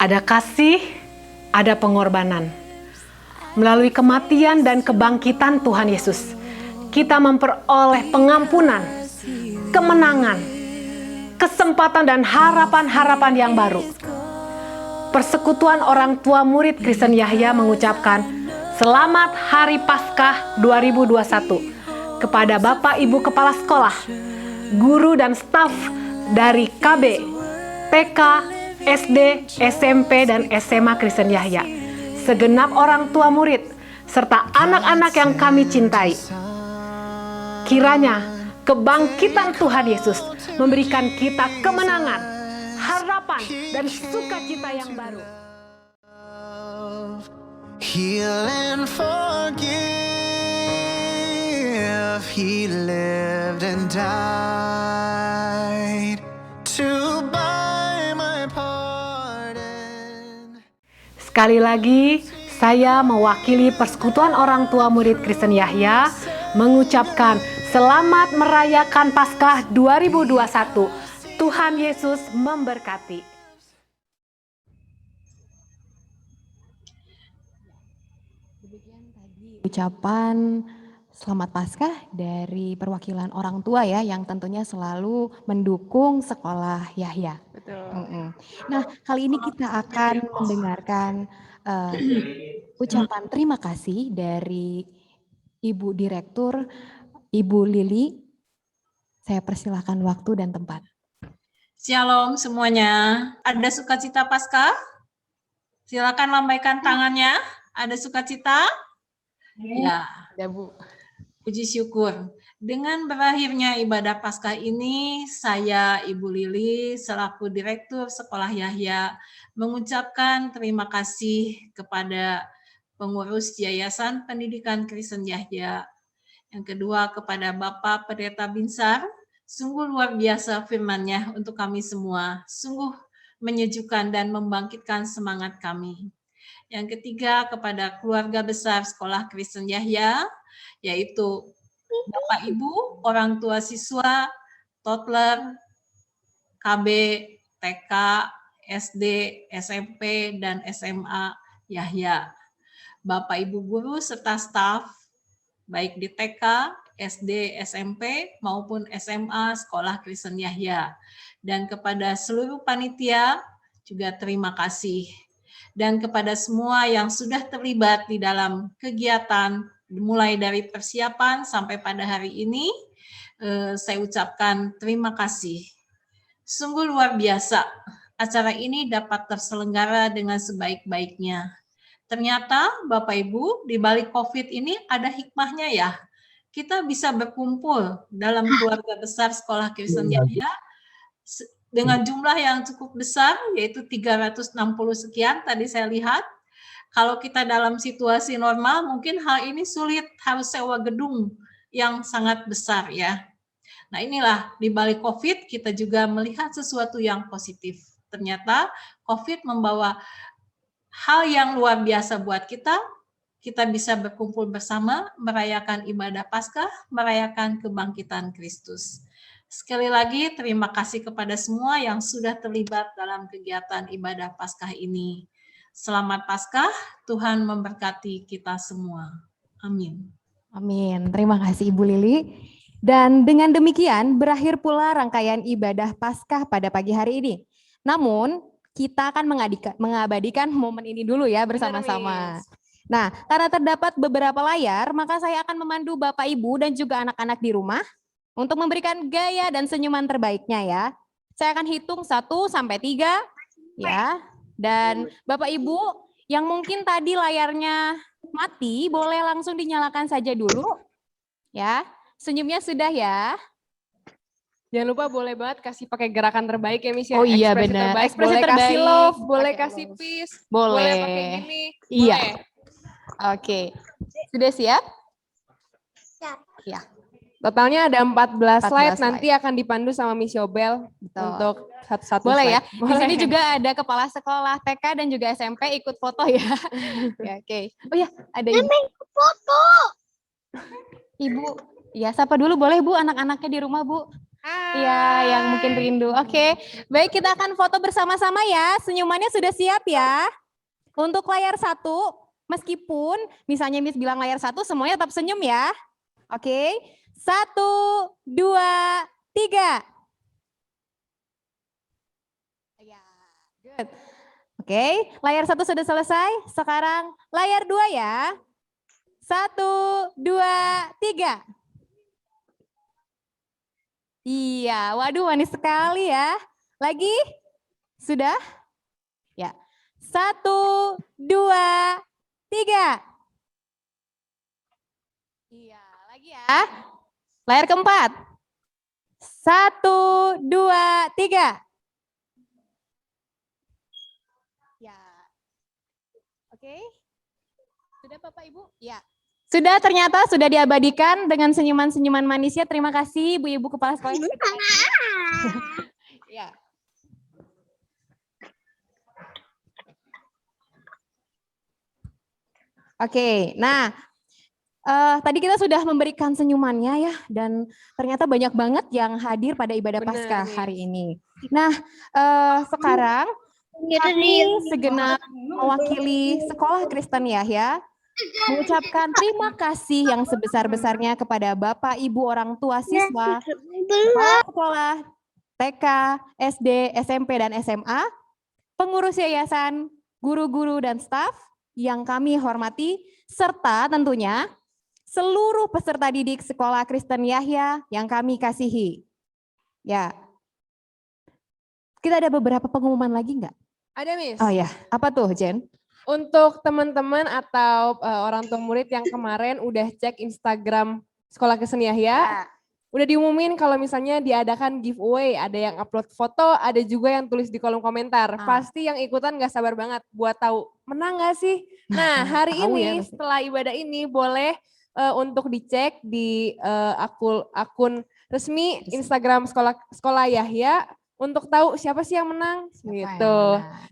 Ada kasih, ada pengorbanan. Melalui kematian dan kebangkitan Tuhan Yesus, kita memperoleh pengampunan, kemenangan, kesempatan dan harapan-harapan yang baru. Persekutuan Orang Tua Murid Kristen Yahya mengucapkan Selamat Hari Paskah 2021 kepada Bapak Ibu Kepala Sekolah, guru dan staf dari KB, TK, SD, SMP, dan SMA Kristen Yahya, segenap orang tua murid, serta anak-anak yang kami cintai. Kiranya kebangkitan Tuhan Yesus memberikan kita kemenangan, harapan, dan sukacita yang baru. Heal and forgive. He lived and died to buy my pardon. Sekali lagi, saya mewakili Persekutuan Orang Tua Murid Kristen Yahya mengucapkan Selamat merayakan Paskah 2021. Tuhan Yesus memberkati. Demikian tadi ucapan Selamat Paskah dari perwakilan orang tua ya yang tentunya selalu mendukung sekolah Yahya. Betul. Nah, kali ini kita akan mendengarkan ucapan terima kasih dari Ibu Direktur, Ibu Lili. Saya persilahkan waktu dan tempat. Shalom semuanya. Ada sukacita Paskah? Silakan lambaikan tangannya. Ada sukacita? Ya. Ada Bu. Puji syukur. Dengan berakhirnya ibadah Paskah ini, saya Ibu Lili selaku Direktur Sekolah Yahya mengucapkan terima kasih kepada pengurus Yayasan Pendidikan Kristen Yahya. Yang kedua kepada Bapak Pendeta Binsar, sungguh luar biasa firman-Nya untuk kami semua, sungguh menyejukkan dan membangkitkan semangat kami. Yang ketiga kepada keluarga besar Sekolah Kristen Yahya, yaitu Bapak Ibu, orang tua siswa, toddler, KB, TK, SD, SMP, dan SMA Yahya. Bapak Ibu guru serta staf, baik di TK, SD, SMP, maupun SMA Sekolah Kristen Yahya. Dan kepada seluruh panitia juga terima kasih. Dan kepada semua yang sudah terlibat di dalam kegiatan mulai dari persiapan sampai pada hari ini, saya ucapkan terima kasih. Sungguh luar biasa, acara ini dapat terselenggara dengan sebaik-baiknya. Ternyata Bapak Ibu, di balik COVID ini ada hikmahnya ya. Kita bisa berkumpul dalam keluarga besar Sekolah Kristen Yahya dengan jumlah yang cukup besar, yaitu 360 sekian tadi saya lihat. Kalau kita dalam situasi normal, mungkin hal ini sulit, harus sewa gedung yang sangat besar ya. Nah inilah, di balik COVID kita juga melihat sesuatu yang positif. Ternyata COVID membawa hal yang luar biasa buat kita bisa berkumpul bersama, merayakan ibadah Paskah, merayakan kebangkitan Kristus. Sekali lagi, terima kasih kepada semua yang sudah terlibat dalam kegiatan ibadah Paskah ini. Selamat Paskah, Tuhan memberkati kita semua. Amin. Amin. Terima kasih Ibu Lili. Dan dengan demikian berakhir pula rangkaian ibadah Paskah pada pagi hari ini. Namun kita akan mengabadikan momen ini dulu ya bersama-sama. Nah, karena terdapat beberapa layar, maka saya akan memandu Bapak Ibu dan juga anak-anak di rumah untuk memberikan gaya dan senyuman terbaiknya ya. Saya akan hitung 1 sampai 3 ya. Dan Bapak Ibu yang mungkin tadi layarnya mati, boleh langsung dinyalakan saja dulu. Ya, senyumnya sudah ya. Jangan lupa boleh banget kasih pakai gerakan terbaik ya Miss ya. Oh iya benar. Ekspresi boleh terbaik. kasih love, boleh kasih peace, boleh pakai gini. Iya. Boleh. Oke. Sudah siap? Siap. Ya. Totalnya ada 14 slide, slide. nanti akan dipandu sama Miss Yobel untuk satu-satu Boleh slide. ya. Di sini juga ada kepala sekolah TK dan juga SMP ikut foto ya. Ya, oke. Oh ya, ada Ibu. Foto. Ibu, ya sapa dulu boleh Bu anak-anaknya di rumah Bu. Iya, yang mungkin rindu. Oke, baik kita akan foto bersama-sama ya. Senyumannya sudah siap ya. Untuk layar 1, meskipun misalnya Miss bilang layar 1, semuanya tetap senyum ya. Oke, 1, 2, 3. Ya, good. Oke, layar 1 sudah selesai. Sekarang layar 2 ya. 1, 2, 3. Iya, waduh manis sekali ya. Lagi? Sudah? Ya. 1, 2, 3. Iya, lagi ya. Layar keempat. 1, 2, 3. Ya. Oke. Sudah Bapak Ibu? Ya. Sudah, ternyata sudah diabadikan dengan senyuman-senyuman manisnya. Terima kasih Ibu-Ibu Kepala Sekolah. Ya. Oke, nah tadi kita sudah memberikan senyumannya ya, dan ternyata banyak banget yang hadir pada ibadah Paskah hari ini. Nah, sekarang kami segenap mewakili Sekolah Kristen Yahya mengucapkan terima kasih yang sebesar-besarnya kepada Bapak Ibu orang tua siswa, kepala sekolah, TK, SD, SMP, dan SMA, pengurus yayasan, guru-guru dan staf yang kami hormati, serta tentunya seluruh peserta didik Sekolah Kristen Yahya yang kami kasihi. Ya, kita ada beberapa pengumuman lagi nggak? Ada, Miss. Oh ya, apa tuh, Jen? Untuk teman-teman atau orang tua murid yang kemarin udah cek Instagram Sekolah Kristen Yahya, udah diumumin kalau misalnya diadakan giveaway, ada yang upload foto, ada juga yang tulis di kolom komentar. Pasti yang ikutan gak sabar banget buat tahu menang gak sih? Nah, hari ini setelah ibadah ini boleh untuk dicek di akun resmi Instagram Sekolah Yahya untuk tahu siapa sih yang menang gitu.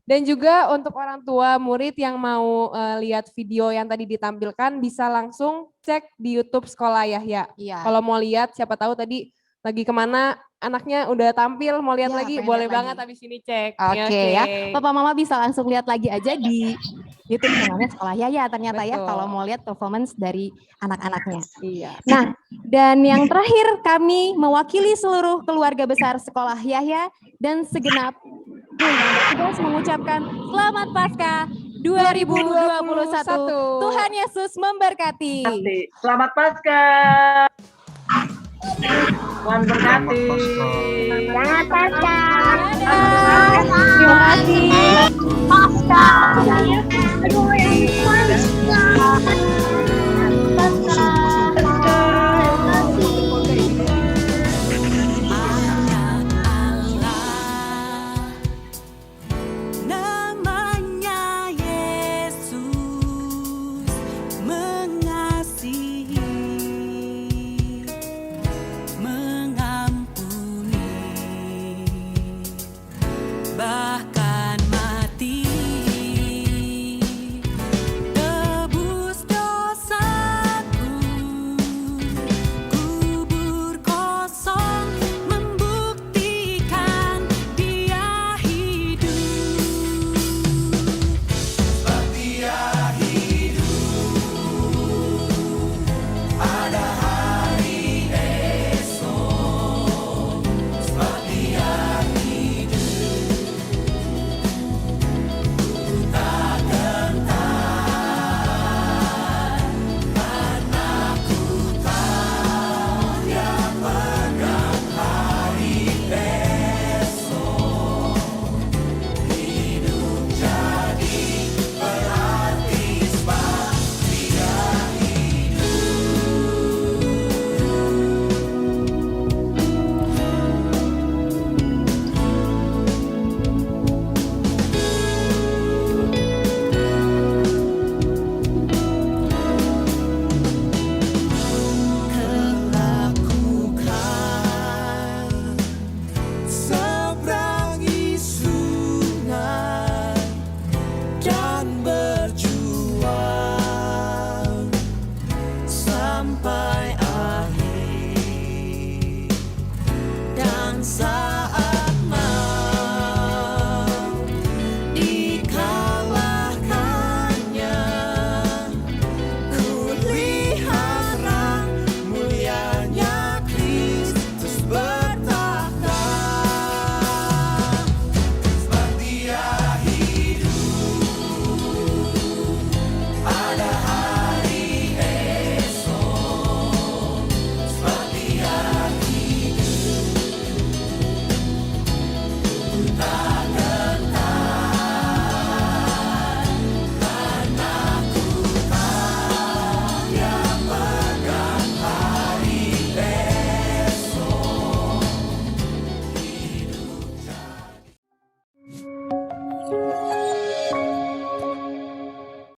Dan juga untuk orang tua murid yang mau lihat video yang tadi ditampilkan bisa langsung cek di YouTube Sekolah Yahya. Kalau mau lihat siapa tahu tadi lagi kemana anaknya udah tampil mau lihat lagi boleh banget habis ini cek. Oke ya. Papa Mama bisa langsung lihat lagi aja di YouTube channelnya Sekolah Yahya ternyata ya kalau mau lihat performance dari anak-anaknya. Nah, dan yang terakhir kami mewakili seluruh keluarga besar Sekolah Yahya dan segenap tugas mengucapkan Selamat Paskah 2021. Tuhan Yesus memberkati. Selamat Paskah. Tuhan berkati. Selamat Paskah. Terima kasih. Paskah. Aduh ya.